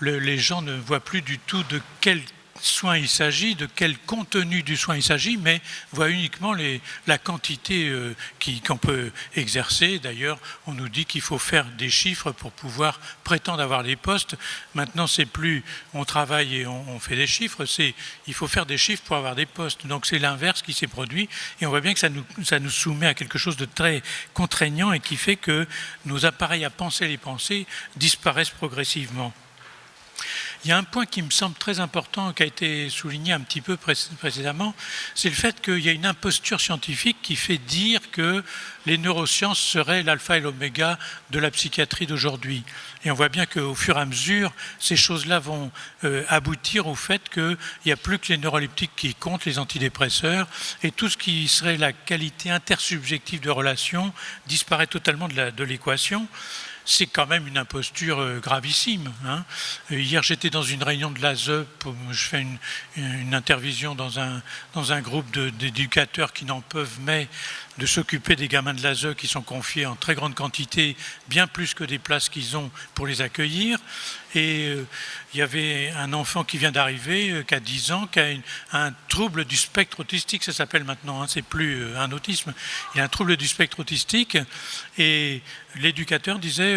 les gens ne voient plus du tout de quel soin il s'agit, de quel contenu du soin il s'agit, mais voient uniquement la quantité qu'on peut exercer. D'ailleurs, on nous dit qu'il faut faire des chiffres pour pouvoir prétendre avoir des postes. Maintenant, c'est plus on travaille et on fait des chiffres, c'est il faut faire des chiffres pour avoir des postes. Donc c'est l'inverse qui s'est produit et on voit bien que ça nous soumet à quelque chose de très contraignant et qui fait que nos appareils à penser les pensées disparaissent progressivement. Il y a un point qui me semble très important, qui a été souligné un petit peu précédemment, c'est le fait qu'il y a une imposture scientifique qui fait dire que les neurosciences seraient l'alpha et l'oméga de la psychiatrie d'aujourd'hui. Et on voit bien qu'au fur et à mesure, ces choses-là vont aboutir au fait qu'il n'y a plus que les neuroleptiques qui comptent, les antidépresseurs, et tout ce qui serait la qualité intersubjective de relation disparaît totalement de l'équation. C'est quand même une imposture gravissime. Hein. Hier, j'étais dans une réunion de l'ASE, je fais une intervision dans un groupe d'éducateurs qui n'en peuvent mais de s'occuper des gamins de l'ASE qui sont confiés en très grande quantité, bien plus que des places qu'ils ont pour les accueillir. Et il y avait un enfant qui vient d'arriver, qui a 10 ans, qui a un trouble du spectre autistique, ça s'appelle maintenant, hein, c'est plus un autisme, il a un trouble du spectre autistique. Et l'éducateur disait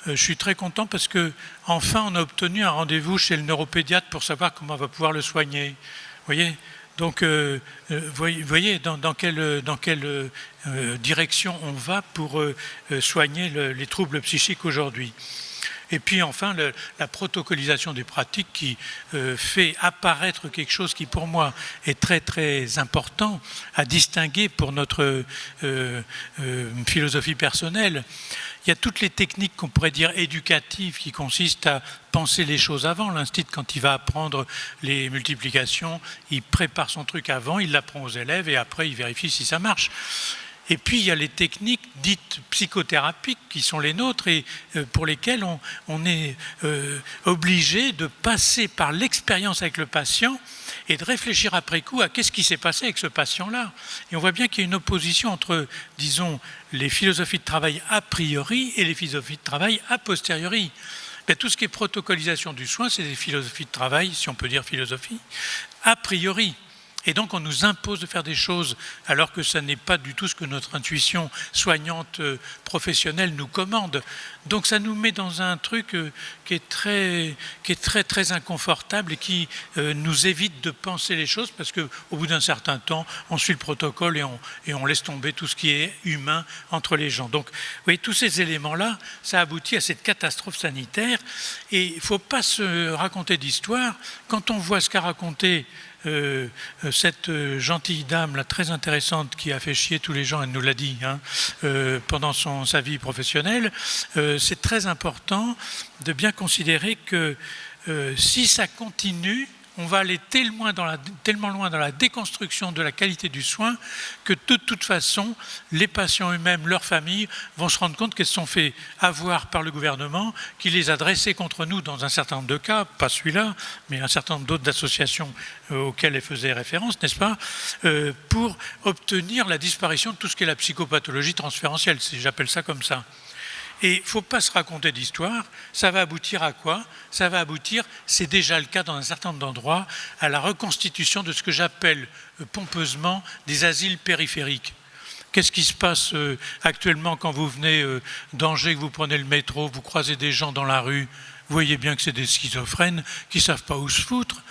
je suis très content parce que enfin on a obtenu un rendez-vous chez le neuropédiatre pour savoir comment on va pouvoir le soigner. Vous voyez ? Donc, voyez dans quelle direction on va pour soigner les troubles psychiques aujourd'hui. Et puis enfin, la protocolisation des pratiques qui fait apparaître quelque chose qui pour moi est très très important à distinguer pour notre philosophie personnelle. Il y a toutes les techniques qu'on pourrait dire éducatives qui consistent à penser les choses avant. L'institut, quand il va apprendre les multiplications, il prépare son truc avant, il l'apprend aux élèves et après il vérifie si ça marche. Et puis il y a les techniques dites psychothérapiques qui sont les nôtres et pour lesquelles on est obligé de passer par l'expérience avec le patient et de réfléchir après coup à qu'est-ce qui s'est passé avec ce patient-là. Et on voit bien qu'il y a une opposition entre, disons, les philosophies de travail a priori et les philosophies de travail a posteriori. Ben, tout ce qui est protocolisation du soin, c'est des philosophies de travail, si on peut dire philosophie, a priori. Et donc on nous impose de faire des choses alors que ça n'est pas du tout ce que notre intuition soignante professionnelle nous commande. Donc ça nous met dans un truc qui est très très inconfortable et qui nous évite de penser les choses parce qu'au bout d'un certain temps, on suit le protocole et on laisse tomber tout ce qui est humain entre les gens. Donc vous voyez, tous ces éléments-là, ça aboutit à cette catastrophe sanitaire et il ne faut pas se raconter d'histoire. Quand on voit ce qu'a raconté cette gentille dame là, très intéressante qui a fait chier tous les gens, elle nous l'a dit, hein, pendant sa vie professionnelle, c'est très important de bien considérer que si ça continue, on va aller tellement loin dans la déconstruction de la qualité du soin que de toute façon, les patients eux-mêmes, leurs familles, vont se rendre compte qu'elles se sont fait avoir par le gouvernement, qui les a dressés contre nous dans un certain nombre de cas, pas celui-là, mais un certain nombre d'autres associations auxquelles elles faisaient référence, n'est-ce pas, pour obtenir la disparition de tout ce qu'est la psychopathologie transférentielle, si j'appelle ça comme ça. Et il ne faut pas se raconter d'histoire, ça va aboutir à quoi? Ça va aboutir, c'est déjà le cas dans un certain nombre d'endroits, à la reconstitution de ce que j'appelle pompeusement des asiles périphériques. Qu'est-ce qui se passe actuellement quand vous venez d'Angers, que vous prenez le métro, vous croisez des gens dans la rue, vous voyez bien que c'est des schizophrènes qui ne savent pas où se foutre.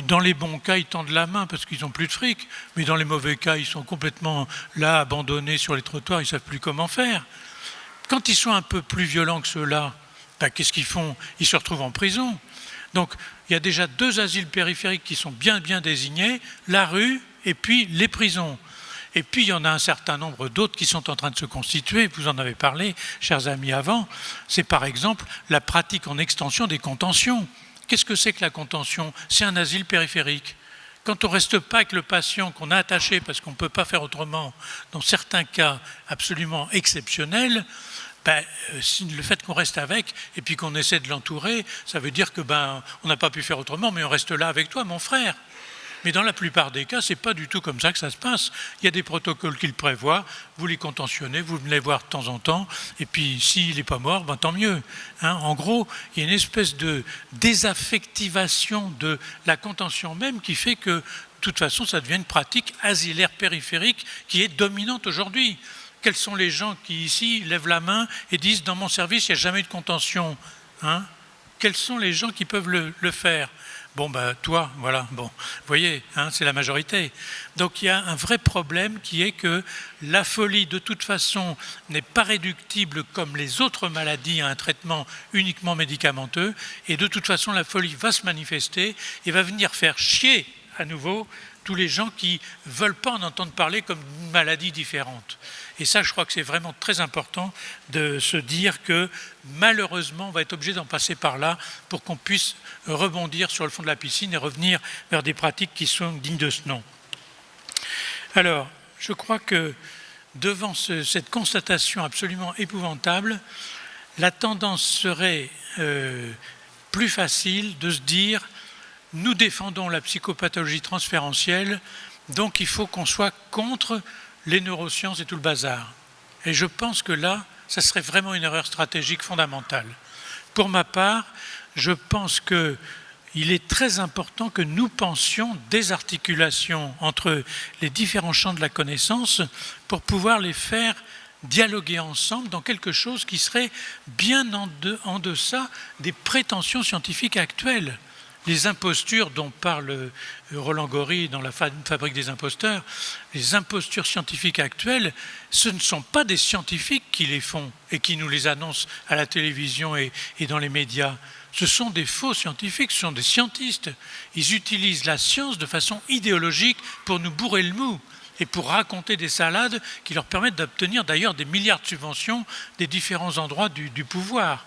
Dans les bons cas, ils tendent la main parce qu'ils n'ont plus de fric, mais dans les mauvais cas, ils sont complètement là, abandonnés sur les trottoirs, ils ne savent plus comment faire. Quand ils sont un peu plus violents que ceux-là, ben, qu'est-ce qu'ils font? Ils se retrouvent en prison. Donc, il y a déjà 2 asiles périphériques qui sont bien désignés, la rue et puis les prisons. Et puis, il y en a un certain nombre d'autres qui sont en train de se constituer. Vous en avez parlé, chers amis, avant. C'est par exemple la pratique en extension des contentions. Qu'est-ce que c'est que la contention? C'est un asile périphérique. Quand on ne reste pas avec le patient qu'on a attaché parce qu'on ne peut pas faire autrement, dans certains cas absolument exceptionnels, le fait qu'on reste avec et puis qu'on essaie de l'entourer, ça veut dire que on n'a pas pu faire autrement, mais on reste là avec toi, mon frère. Mais dans la plupart des cas, ce n'est pas du tout comme ça que ça se passe. Il y a des protocoles qui le prévoient, vous les contentionnez, vous venez les voir de temps en temps, et puis s'il n'est pas mort, tant mieux. En gros, il y a une espèce de désaffectivation de la contention même qui fait que, de toute façon, ça devient une pratique asilaire périphérique qui est dominante aujourd'hui. Quels sont les gens qui, ici, lèvent la main et disent « dans mon service, il n'y a jamais eu de contention » Quels sont les gens qui peuvent le faire? Toi, voilà, vous voyez, c'est la majorité. Donc il y a un vrai problème qui est que la folie, de toute façon, n'est pas réductible comme les autres maladies à un traitement uniquement médicamenteux, et de toute façon, la folie va se manifester et va venir faire chier à nouveau tous les gens qui ne veulent pas en entendre parler comme d'une maladie différente. Et ça, je crois que c'est vraiment très important de se dire que malheureusement, on va être obligé d'en passer par là pour qu'on puisse rebondir sur le fond de la piscine et revenir vers des pratiques qui sont dignes de ce nom. Alors, je crois que devant cette constatation absolument épouvantable, la tendance serait plus facile de se dire « nous défendons la psychopathologie transférentielle, donc il faut qu'on soit contre les neurosciences et tout le bazar ». Et je pense que là, ça serait vraiment une erreur stratégique fondamentale. Pour ma part, je pense qu'il est très important que nous pensions des articulations entre les différents champs de la connaissance pour pouvoir les faire dialoguer ensemble dans quelque chose qui serait bien en deçà des prétentions scientifiques actuelles. Les impostures dont parle Roland Gori dans la Fabrique des imposteurs, les impostures scientifiques actuelles, ce ne sont pas des scientifiques qui les font et qui nous les annoncent à la télévision et dans les médias. Ce sont des faux scientifiques, ce sont des scientistes. Ils utilisent la science de façon idéologique pour nous bourrer le mou et pour raconter des salades qui leur permettent d'obtenir d'ailleurs des milliards de subventions des différents endroits du pouvoir.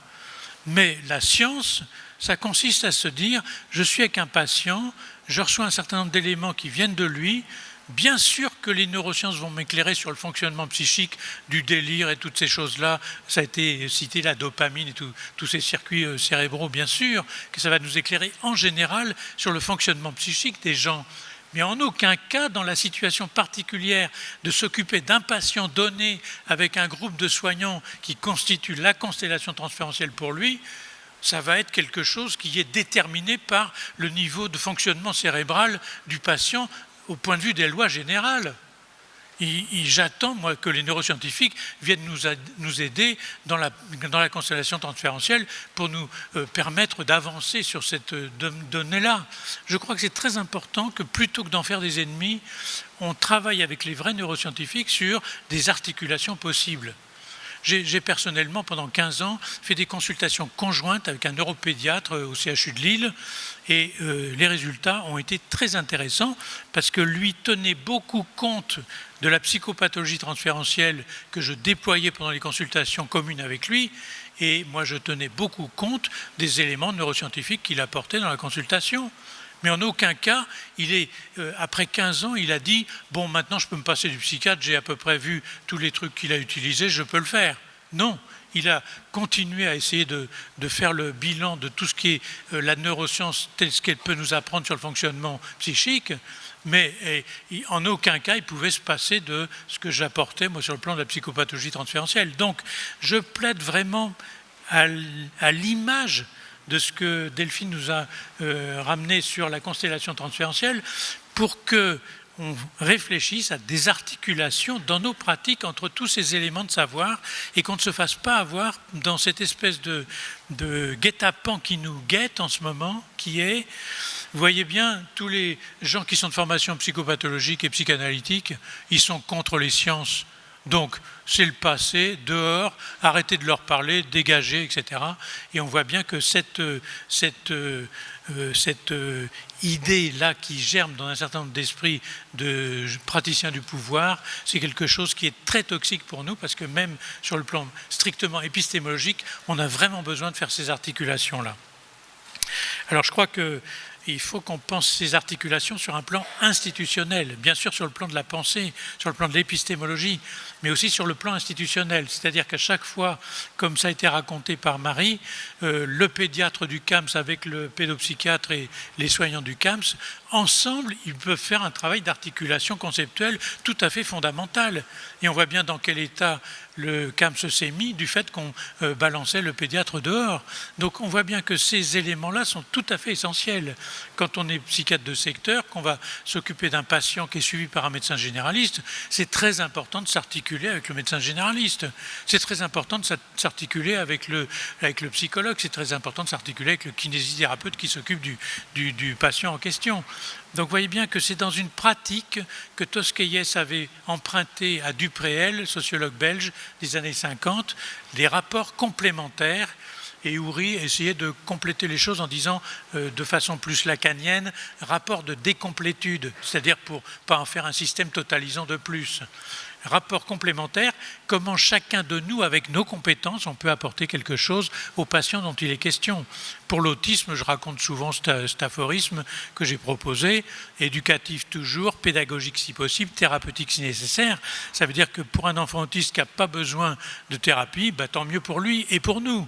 Mais la science, ça consiste à se dire, je suis avec un patient, je reçois un certain nombre d'éléments qui viennent de lui, bien sûr que les neurosciences vont m'éclairer sur le fonctionnement psychique du délire et toutes ces choses-là, ça a été cité, la dopamine et tous ces circuits cérébraux, bien sûr, que ça va nous éclairer en général sur le fonctionnement psychique des gens. Mais en aucun cas, dans la situation particulière de s'occuper d'un patient donné avec un groupe de soignants qui constitue la constellation transférentielle pour lui, ça va être quelque chose qui est déterminé par le niveau de fonctionnement cérébral du patient au point de vue des lois générales. J'attends, moi, que les neuroscientifiques viennent nous aider dans la constellation transférentielle pour nous permettre d'avancer sur cette donnée-là. Je crois que c'est très important que plutôt que d'en faire des ennemis, on travaille avec les vrais neuroscientifiques sur des articulations possibles. J'ai personnellement, pendant 15 ans, fait des consultations conjointes avec un neuropédiatre au CHU de Lille et les résultats ont été très intéressants parce que lui tenait beaucoup compte de la psychopathologie transférentielle que je déployais pendant les consultations communes avec lui et moi je tenais beaucoup compte des éléments neuroscientifiques qu'il apportait dans la consultation. Mais en aucun cas, après 15 ans, il a dit « bon, maintenant je peux me passer du psychiatre, j'ai à peu près vu tous les trucs qu'il a utilisés, je peux le faire ». Non, il a continué à essayer de faire le bilan de tout ce qui est la neuroscience telle qu'elle peut nous apprendre sur le fonctionnement psychique, mais en aucun cas il pouvait se passer de ce que j'apportais moi sur le plan de la psychopathologie transférentielle. Donc je plaide vraiment à l'image de ce que Delphine nous a ramené sur la constellation transférentielle pour qu'on réfléchisse à des articulations dans nos pratiques entre tous ces éléments de savoir et qu'on ne se fasse pas avoir dans cette espèce de guet-apens qui nous guette en ce moment, qui est, vous voyez bien, tous les gens qui sont de formation psychopathologique et psychanalytique, ils sont contre les sciences. Donc, c'est le passé, dehors, arrêtez de leur parler, dégagez, etc. Et on voit bien que cette idée-là qui germe dans un certain nombre d'esprits de praticiens du pouvoir, c'est quelque chose qui est très toxique pour nous, parce que même sur le plan strictement épistémologique, on a vraiment besoin de faire ces articulations-là. Alors je crois qu'il faut qu'on pense ces articulations sur un plan institutionnel, bien sûr sur le plan de la pensée, sur le plan de l'épistémologie, mais aussi sur le plan institutionnel. C'est-à-dire qu'à chaque fois, comme ça a été raconté par Marie, le pédiatre du CAMS avec le pédopsychiatre et les soignants du CAMS, ensemble, ils peuvent faire un travail d'articulation conceptuelle tout à fait fondamental. Et on voit bien dans quel état le CAMS s'est mis du fait qu'on balançait le pédiatre dehors. Donc on voit bien que ces éléments-là sont tout à fait essentiels. Quand on est psychiatre de secteur, qu'on va s'occuper d'un patient qui est suivi par un médecin généraliste, c'est très important de s'articuler avec le médecin généraliste. C'est très important de s'articuler avec le psychologue. C'est très important de s'articuler avec le kinésithérapeute qui s'occupe du patient en question. Donc vous voyez bien que c'est dans une pratique que Tosquelles avait emprunté à Dupréel, sociologue belge des années 50, des rapports complémentaires, et Houry essayait de compléter les choses en disant de façon plus lacanienne, rapport de décomplétude, c'est-à-dire pour ne pas en faire un système totalisant de plus. Rapport complémentaire, comment chacun de nous, avec nos compétences, on peut apporter quelque chose aux patients dont il est question. Pour l'autisme, je raconte souvent cet aphorisme que j'ai proposé, éducatif toujours, pédagogique si possible, thérapeutique si nécessaire. Ça veut dire que pour un enfant autiste qui n'a pas besoin de thérapie, tant mieux pour lui et pour nous.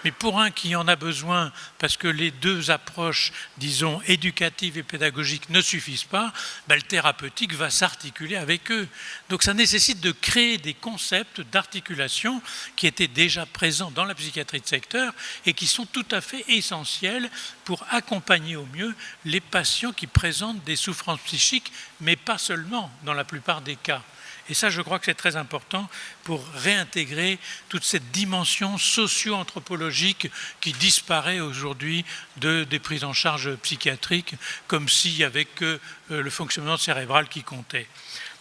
Mais pour un qui en a besoin, parce que les deux approches, disons, éducatives et pédagogiques ne suffisent pas, le thérapeutique va s'articuler avec eux. Donc ça nécessite de créer des concepts d'articulation qui étaient déjà présents dans la psychiatrie de secteur et qui sont tout à fait essentiels pour accompagner au mieux les patients qui présentent des souffrances psychiques, mais pas seulement, dans la plupart des cas. Et ça, je crois que c'est très important pour réintégrer toute cette dimension socio-anthropologique qui disparaît aujourd'hui des prises en charge psychiatriques, comme s'il n'y avait que le fonctionnement cérébral qui comptait.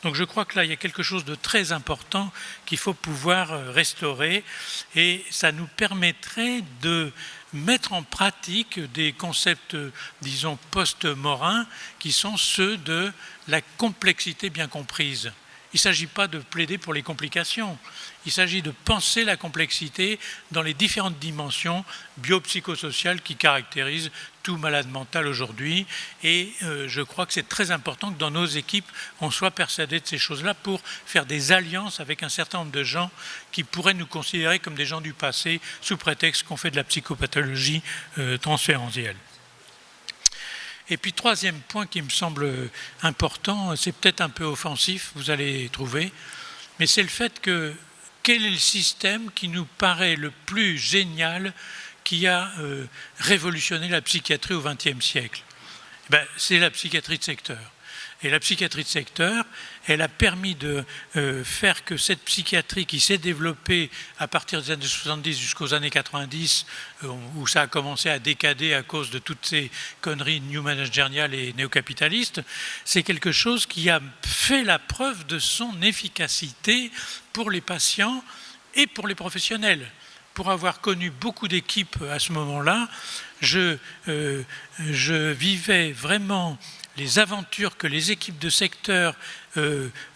Donc je crois que là, il y a quelque chose de très important qu'il faut pouvoir restaurer, et ça nous permettrait de mettre en pratique des concepts, disons, post-morins, qui sont ceux de la complexité bien comprise. Il ne s'agit pas de plaider pour les complications, il s'agit de penser la complexité dans les différentes dimensions biopsychosociales qui caractérisent tout malade mental aujourd'hui. Et je crois que c'est très important que dans nos équipes, on soit persuadé de ces choses-là pour faire des alliances avec un certain nombre de gens qui pourraient nous considérer comme des gens du passé sous prétexte qu'on fait de la psychopathologie transférentielle. Et puis, troisième point qui me semble important, c'est peut-être un peu offensif, vous allez trouver, mais c'est le fait que quel est le système qui nous paraît le plus génial qui a révolutionné la psychiatrie au XXe siècle ? C'est la psychiatrie de secteur. Et la psychiatrie de secteur, elle a permis de faire que cette psychiatrie qui s'est développée à partir des années 70 jusqu'aux années 90, où ça a commencé à décader à cause de toutes ces conneries new managériales et néo-capitalistes, c'est quelque chose qui a fait la preuve de son efficacité pour les patients et pour les professionnels. Pour avoir connu beaucoup d'équipes à ce moment-là, je vivais vraiment les aventures que les équipes de secteur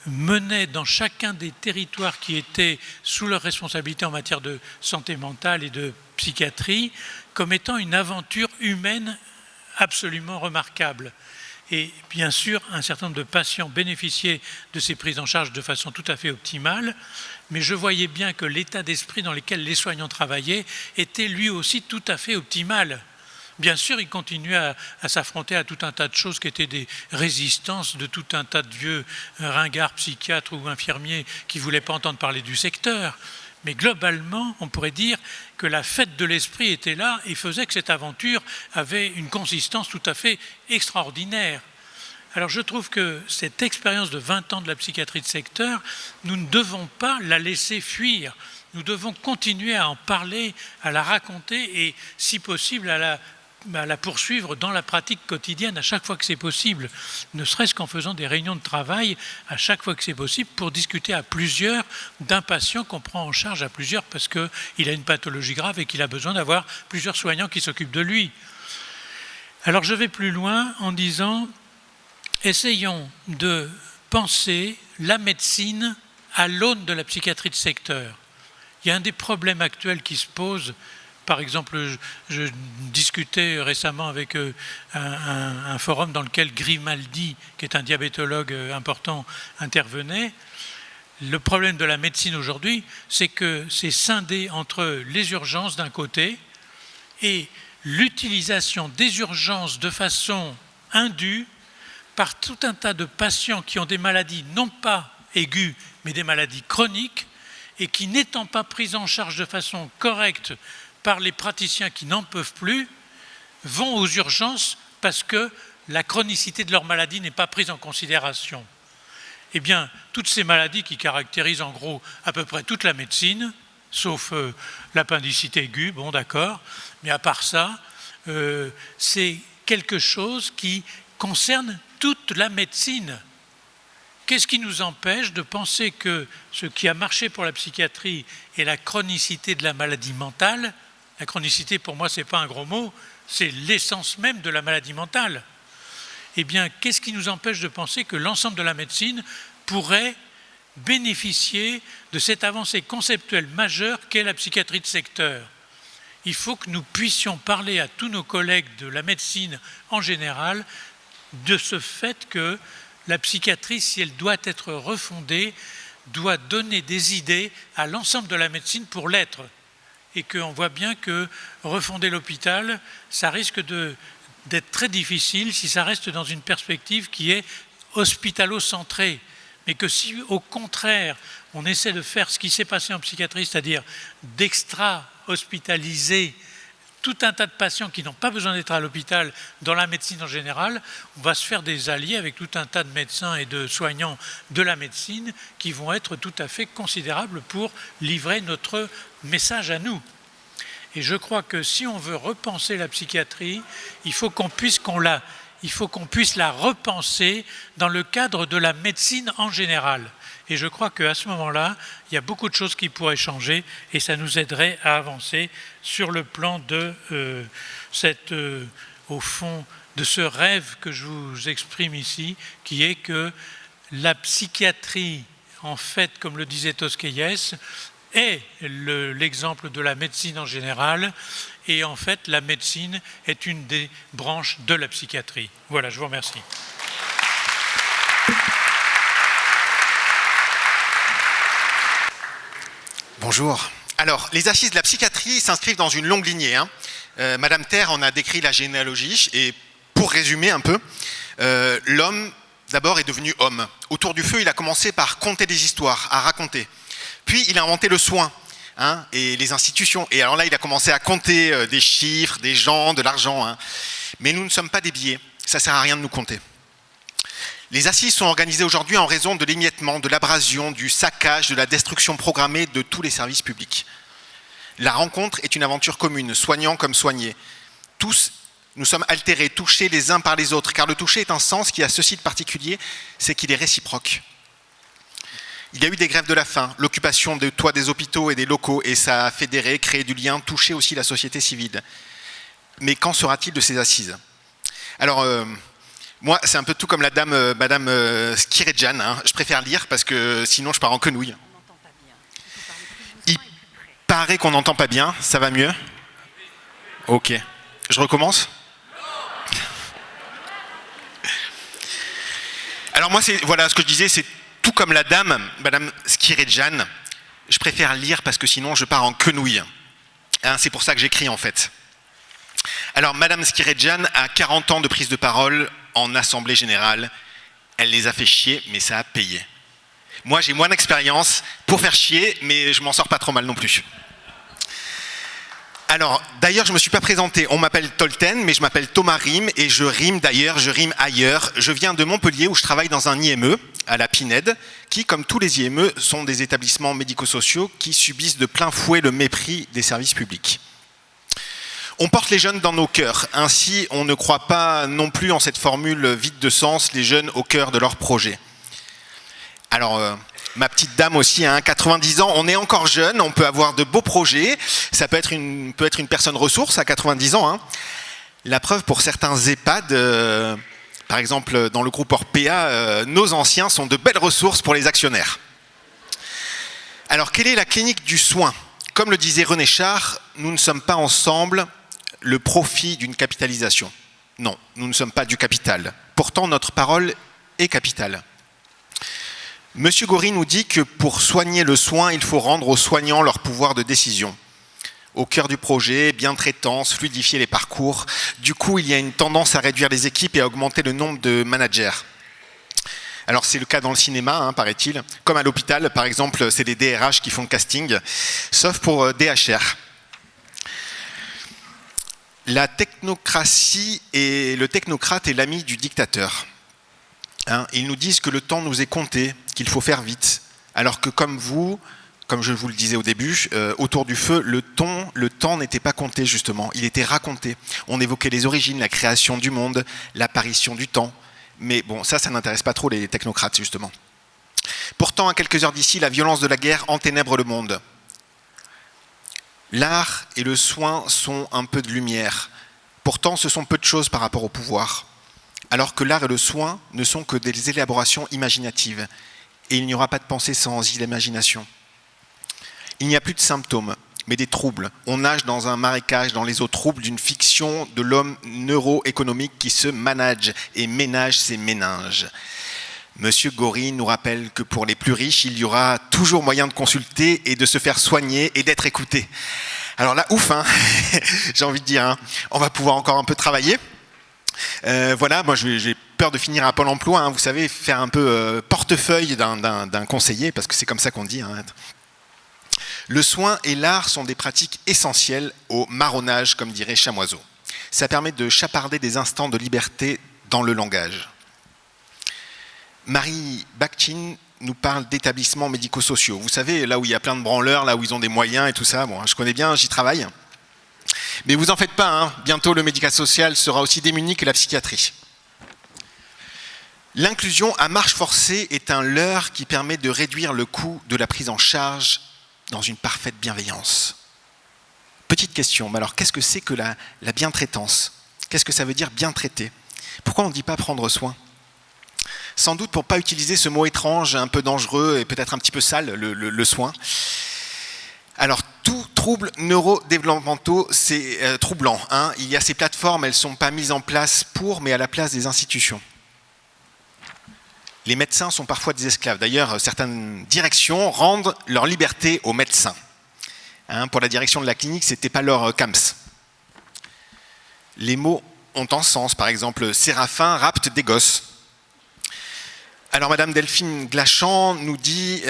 menaient dans chacun des territoires qui étaient sous leur responsabilité en matière de santé mentale et de psychiatrie, comme étant une aventure humaine absolument remarquable. Et bien sûr, un certain nombre de patients bénéficiaient de ces prises en charge de façon tout à fait optimale, mais je voyais bien que l'état d'esprit dans lequel les soignants travaillaient était lui aussi tout à fait optimal. Bien sûr, ils continuaient à s'affronter à tout un tas de choses qui étaient des résistances de tout un tas de vieux ringards psychiatres ou infirmiers qui ne voulaient pas entendre parler du secteur. Mais globalement, on pourrait dire que la fête de l'esprit était là et faisait que cette aventure avait une consistance tout à fait extraordinaire. Alors je trouve que cette expérience de 20 ans de la psychiatrie de secteur, nous ne devons pas la laisser fuir. Nous devons continuer à en parler, à la raconter et, si possible, à la la poursuivre dans la pratique quotidienne à chaque fois que c'est possible, ne serait-ce qu'en faisant des réunions de travail à chaque fois que c'est possible pour discuter à plusieurs d'un patient qu'on prend en charge à plusieurs parce qu'il a une pathologie grave et qu'il a besoin d'avoir plusieurs soignants qui s'occupent de lui. Alors je vais plus loin en disant, essayons de penser la médecine à l'aune de la psychiatrie de secteur. Il y a un des problèmes actuels qui se posent. Par exemple, je discutais récemment avec un forum dans lequel Grimaldi, qui est un diabétologue important, intervenait. Le problème de la médecine aujourd'hui, c'est que c'est scindé entre les urgences d'un côté et l'utilisation des urgences de façon indue par tout un tas de patients qui ont des maladies non pas aiguës, mais des maladies chroniques, et qui, n'étant pas pris en charge de façon correcte par les praticiens qui n'en peuvent plus, vont aux urgences parce que la chronicité de leur maladie n'est pas prise en considération. Eh bien, toutes ces maladies qui caractérisent en gros à peu près toute la médecine, sauf l'appendicite aiguë, bon d'accord, mais à part ça, c'est quelque chose qui concerne toute la médecine. Qu'est-ce qui nous empêche de penser que ce qui a marché pour la psychiatrie est la chronicité de la maladie mentale? La chronicité, pour moi, ce n'est pas un gros mot, c'est l'essence même de la maladie mentale. Eh bien, qu'est-ce qui nous empêche de penser que l'ensemble de la médecine pourrait bénéficier de cette avancée conceptuelle majeure qu'est la psychiatrie de secteur? Il faut que nous puissions parler à tous nos collègues de la médecine en général de ce fait que la psychiatrie, si elle doit être refondée, doit donner des idées à l'ensemble de la médecine pour l'être. Et qu'on voit bien que refonder l'hôpital, ça risque d'être très difficile si ça reste dans une perspective qui est hospitalo-centrée. Mais que si, au contraire, on essaie de faire ce qui s'est passé en psychiatrie, c'est-à-dire d'extra-hospitaliser tout un tas de patients qui n'ont pas besoin d'être à l'hôpital dans la médecine en général, on va se faire des alliés avec tout un tas de médecins et de soignants de la médecine qui vont être tout à fait considérables pour livrer notre message à nous. Et je crois que si on veut repenser la psychiatrie, il faut qu'on puisse la repenser dans le cadre de la médecine en général. Et je crois qu'à ce moment-là, il y a beaucoup de choses qui pourraient changer et ça nous aiderait à avancer sur le plan de au fond, de ce rêve que je vous exprime ici, qui est que la psychiatrie, en fait, comme le disait Tosquelles, est l'exemple de la médecine en général, et en fait, la médecine est une des branches de la psychiatrie. Voilà, je vous remercie. Bonjour. Alors, les assises de la psychiatrie s'inscrivent dans une longue lignée. Madame Terre en a décrit la généalogie, et pour résumer un peu, l'homme, d'abord, est devenu homme. Autour du feu, il a commencé par conter des histoires, à raconter. Puis, il a inventé le soin et les institutions. Et alors là, il a commencé à compter des chiffres, des gens, de l'argent. Mais nous ne sommes pas des billets. Ça ne sert à rien de nous compter. Les assises sont organisées aujourd'hui en raison de l'émiettement, de l'abrasion, du saccage, de la destruction programmée de tous les services publics. La rencontre est une aventure commune, soignants comme soignés. Tous, nous sommes altérés, touchés les uns par les autres, car le toucher est un sens qui a ceci de particulier, c'est qu'il est réciproque. Il y a eu des grèves de la faim, l'occupation des toits des hôpitaux et des locaux, et ça a fédéré, créé du lien, touché aussi la société civile. Mais qu'en sera-t-il de ces assises? Alors, moi, c'est un peu tout comme la dame, Madame Skiredjan. Je préfère lire parce que sinon je pars en quenouille. Il paraît qu'on n'entend pas bien. Ça va mieux? Ok. Je recommence? Alors moi, voilà, ce que je disais, c'est tout comme la dame, Madame Skiredjan. Je préfère lire parce que sinon je pars en quenouille. C'est pour ça que j'écris en fait. Alors, Madame Skiredjan a 40 ans de prise de parole en assemblée générale. Elle les a fait chier, mais ça a payé. Moi, j'ai moins d'expérience pour faire chier, mais je m'en sors pas trop mal non plus. Alors, d'ailleurs, je ne me suis pas présenté. On m'appelle Tolten, mais je m'appelle Thomas Rime, et je rime d'ailleurs, je rime ailleurs. Je viens de Montpellier, où je travaille dans un IME, à la Pinède, qui, comme tous les IME, sont des établissements médico-sociaux qui subissent de plein fouet le mépris des services publics. On porte les jeunes dans nos cœurs. Ainsi, on ne croit pas non plus en cette formule vide de sens, les jeunes au cœur de leur projet. Alors, ma petite dame aussi, 90 ans, on est encore jeune, on peut avoir de beaux projets. Ça peut être une personne ressource à 90 ans. La preuve pour certains EHPAD, par exemple dans le groupe Orpea, nos anciens sont de belles ressources pour les actionnaires. Alors, quelle est la clinique du soin ? Comme le disait René Char, nous ne sommes pas ensemble le profit d'une capitalisation. Non, nous ne sommes pas du capital. Pourtant, notre parole est capitale. Monsieur Gory nous dit que pour soigner le soin, il faut rendre aux soignants leur pouvoir de décision. Au cœur du projet, bientraitance, fluidifier les parcours. Du coup, il y a une tendance à réduire les équipes et à augmenter le nombre de managers. Alors c'est le cas dans le cinéma, paraît-il. Comme à l'hôpital, par exemple, c'est les DRH qui font le casting, sauf pour DHR. La technocratie et le technocrate est l'ami du dictateur. Ils nous disent que le temps nous est compté, qu'il faut faire vite. Alors que comme je vous le disais au début, autour du feu, le temps n'était pas compté justement, il était raconté. On évoquait les origines, la création du monde, l'apparition du temps. Mais bon, ça n'intéresse pas trop les technocrates justement. Pourtant, à quelques heures d'ici, la violence de la guerre enténèbre le monde. L'art et le soin sont un peu de lumière. Pourtant, ce sont peu de choses par rapport au pouvoir. Alors que l'art et le soin ne sont que des élaborations imaginatives. Et il n'y aura pas de pensée sans imagination. Il n'y a plus de symptômes, mais des troubles. On nage dans un marécage, dans les eaux troubles d'une fiction de l'homme neuroéconomique qui se manage et ménage ses méninges. Monsieur Gory nous rappelle que pour les plus riches, il y aura toujours moyen de consulter et de se faire soigner et d'être écouté. Alors là, ouf, j'ai envie de dire, on va pouvoir encore un peu travailler. Voilà, moi j'ai peur de finir à Pôle emploi, vous savez, faire un peu portefeuille d'un conseiller, parce que c'est comme ça qu'on dit. Le soin et l'art sont des pratiques essentielles au marronnage, comme dirait Chamoiseau. Ça permet de chaparder des instants de liberté dans le langage. Marie Bakhtin nous parle d'établissements médico-sociaux. Vous savez, là où il y a plein de branleurs, là où ils ont des moyens et tout ça, bon, je connais bien, j'y travaille. Mais vous en faites pas, bientôt le médico-social sera aussi démuni que la psychiatrie. L'inclusion à marche forcée est un leurre qui permet de réduire le coût de la prise en charge dans une parfaite bienveillance. Petite question, mais alors qu'est-ce que c'est que la bientraitance ? Qu'est-ce que ça veut dire bien traiter ? Pourquoi on ne dit pas prendre soin ? Sans doute pour ne pas utiliser ce mot étrange, un peu dangereux et peut-être un petit peu sale, le soin. Alors, tout trouble neurodéveloppementaux, c'est troublant. Il y a ces plateformes, elles ne sont pas mises en place mais à la place des institutions. Les médecins sont parfois des esclaves. D'ailleurs, certaines directions rendent leur liberté aux médecins. Pour la direction de la clinique, ce n'était pas leur CAMS. Les mots ont un sens. Par exemple, Séraphin rapte des gosses. Alors, Madame Delphine Glachan nous dit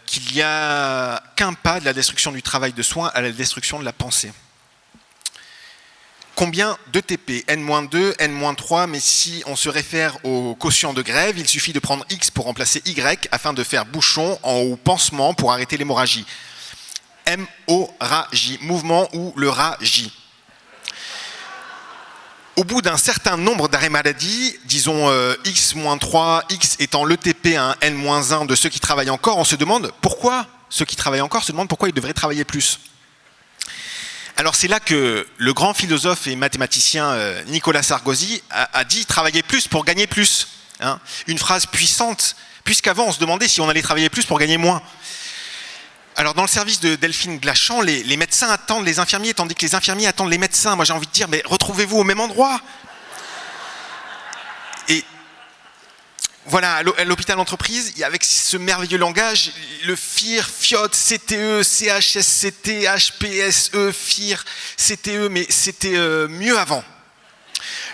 qu'il n'y a qu'un pas de la destruction du travail de soins à la destruction de la pensée. Combien d'ETP ? N-2, N-3, mais si on se réfère au quotient de grève, il suffit de prendre X pour remplacer Y afin de faire bouchon ou pansement pour arrêter l'hémorragie. M-O-R-A-J, mouvement où le rat J. Au bout d'un certain nombre d'arrêts maladie, disons X-3, X étant l'ETP à un N-1 de ceux qui travaillent encore, on se demande pourquoi ceux qui travaillent encore se demandent pourquoi ils devraient travailler plus. Alors c'est là que le grand philosophe et mathématicien Nicolas Sarkozy a dit « travailler plus pour gagner plus ». Une phrase puissante, puisqu'avant on se demandait si on allait travailler plus pour gagner moins. Alors dans le service de Delphine Glachan, les médecins attendent les infirmiers, tandis que les infirmiers attendent les médecins. Moi j'ai envie de dire, mais retrouvez-vous au même endroit. Et voilà, à l'hôpital entreprise, avec ce merveilleux langage, le FIR, FIOT, CTE, CHSCT, HPSE, FIR, CTE, mais c'était mieux avant.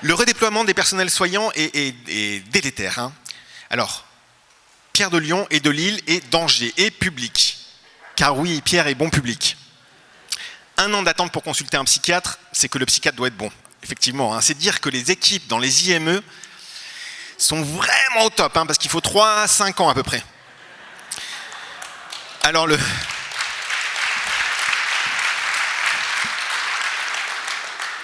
Le redéploiement des personnels soignants est délétère. Alors, Pierre de Lyon et de Lille est danger et public. Car oui, Pierre est bon public. 1 an d'attente pour consulter un psychiatre, c'est que le psychiatre doit être bon. Effectivement, c'est dire que les équipes dans les IME sont vraiment au top, parce qu'il faut 3 à 5 ans à peu près. Alors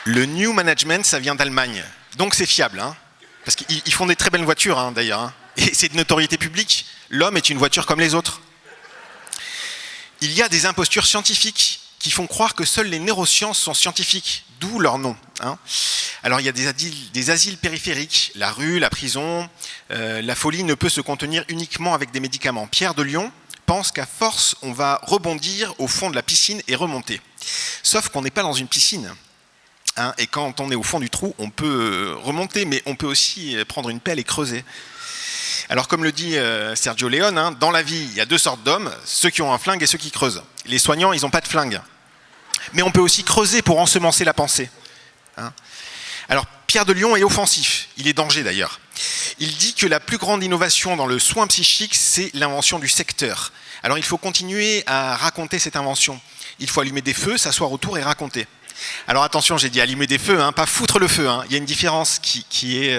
Le New Management, ça vient d'Allemagne. Donc c'est fiable, hein, parce qu'ils font des très belles voitures, hein, d'ailleurs. Hein, et c'est de notoriété publique. L'homme est une voiture comme les autres. Il y a des impostures scientifiques qui font croire que seules les neurosciences sont scientifiques, d'où leur nom. Hein. Alors il y a des asiles périphériques, la rue, la prison. La folie ne peut se contenir uniquement avec des médicaments. Pierre de Lion pense qu'à force, on va rebondir au fond de la piscine et remonter. Sauf qu'on n'est pas dans une piscine. Hein, et quand on est au fond du trou, on peut remonter, mais on peut aussi prendre une pelle et creuser. Alors comme le dit Sergio Leone, hein, dans la vie, il y a deux sortes d'hommes, ceux qui ont un flingue et ceux qui creusent. Les soignants, ils n'ont pas de flingue. Mais on peut aussi creuser pour ensemencer la pensée. Hein. Alors Pierre de Lion est offensif, il est danger d'ailleurs. Il dit que la plus grande innovation dans le soin psychique, c'est l'invention du secteur. Alors il faut continuer à raconter cette invention. Il faut allumer des feux, s'asseoir autour et raconter. Alors attention, j'ai dit allumer des feux, hein, pas foutre le feu. Hein. Il y a une différence qui est...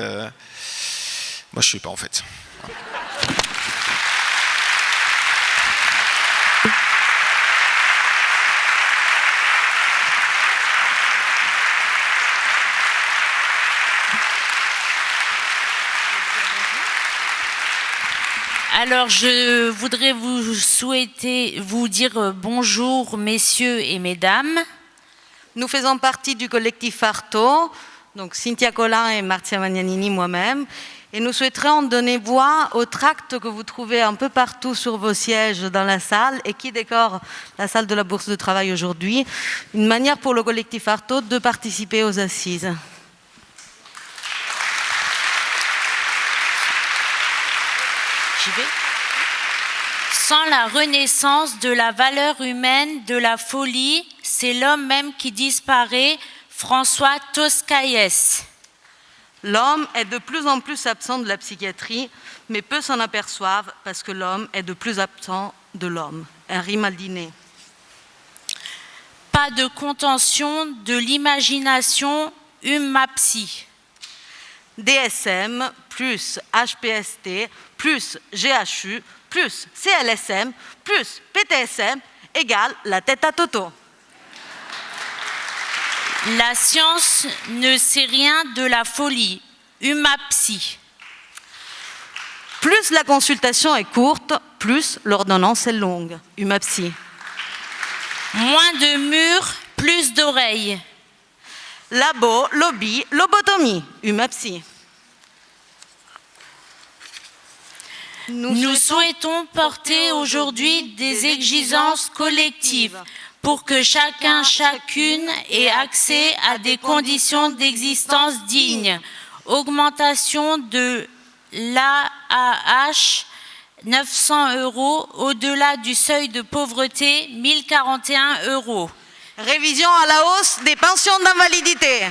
Moi je ne sais pas en fait. Alors, je voudrais vous dire bonjour, messieurs et mesdames. Nous faisons partie du collectif Artaud, donc Cynthia Collin et Marcia Magnanini, moi-même, et nous souhaiterions donner voix aux tracts que vous trouvez un peu partout sur vos sièges dans la salle et qui décorent la salle de la Bourse de Travail aujourd'hui. Une manière pour le collectif Artaud de participer aux assises. Sans la renaissance de la valeur humaine, de la folie, c'est l'homme même qui disparaît. François Toscaïès. L'homme est de plus en plus absent de la psychiatrie, mais peu s'en aperçoivent parce que l'homme est de plus absent de l'homme. Henri Maldinet. Pas de contention de l'imagination, UMAPSI. DSM plus HPST plus GHU plus CLSM plus PTSM égale la tête à Toto. La science ne sait rien de la folie, UMAPSI. Plus la consultation est courte, plus l'ordonnance est longue, UMAPSI. Moins de murs, plus d'oreilles. Labo, lobby, lobotomie, UMAPSI. Nous souhaitons porter aujourd'hui des exigences collectives pour que chacun, chacune ait accès à des conditions d'existence dignes. Augmentation de l'AAH, 900 € au-delà du seuil de pauvreté, 1041 €. Révision à la hausse des pensions d'invalidité.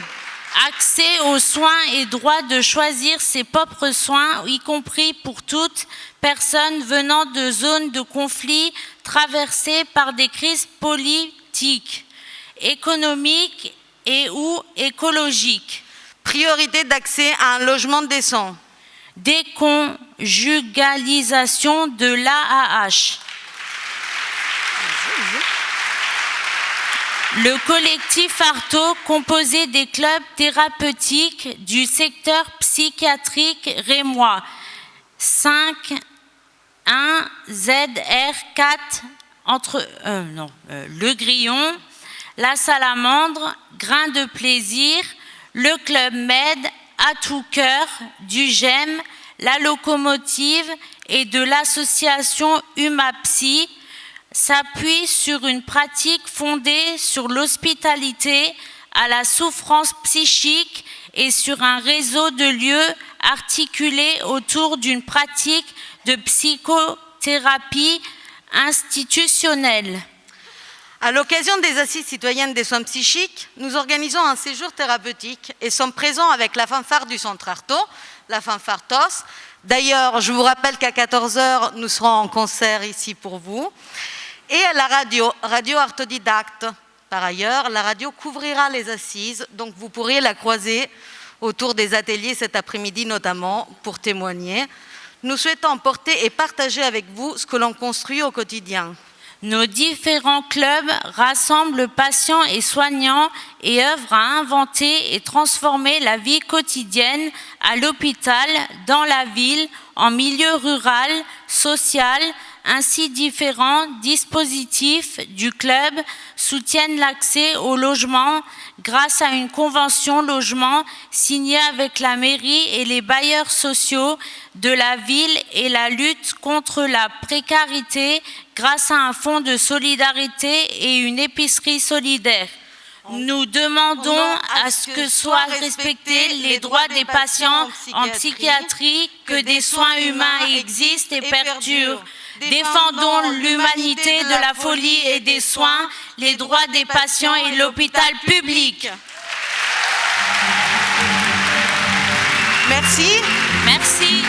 Accès aux soins et droit de choisir ses propres soins, y compris pour toutes personnes venant de zones de conflit traversées par des crises politiques, économiques et ou écologiques. Priorité d'accès à un logement décent. Déconjugalisation de l'AAH. Le collectif Artaud, composé des clubs thérapeutiques du secteur psychiatrique rémois, 5, 1, ZR4, Le Grillon, La Salamandre, Grain de Plaisir, le Club Med, À tout cœur, du GEM, La Locomotive et de l'association UMAPSI, s'appuie sur une pratique fondée sur l'hospitalité à la souffrance psychique et sur un réseau de lieux articulés autour d'une pratique de psychothérapie institutionnelle. À l'occasion des assises citoyennes des soins psychiques, nous organisons un séjour thérapeutique et sommes présents avec la fanfare du Centre Artaud, la fanfare TOS. D'ailleurs, je vous rappelle qu'à 14h, nous serons en concert ici pour vous. Et à la radio Artaudidacte. Par ailleurs, la radio couvrira les assises, donc vous pourrez la croiser autour des ateliers cet après-midi notamment pour témoigner. Nous souhaitons porter et partager avec vous ce que l'on construit au quotidien. Nos différents clubs rassemblent patients et soignants et œuvrent à inventer et transformer la vie quotidienne à l'hôpital, dans la ville, en milieu rural, social. Ainsi, différents dispositifs du club soutiennent l'accès au logement grâce à une convention logement signée avec la mairie et les bailleurs sociaux de la ville et la lutte contre la précarité grâce à un fonds de solidarité et une épicerie solidaire. Nous demandons à ce que soient respectés les droits des patients en psychiatrie, que des soins humains existent et perdurent. Défendons l'humanité de la folie et des soins, les droits des patients et l'hôpital public. Merci. Merci.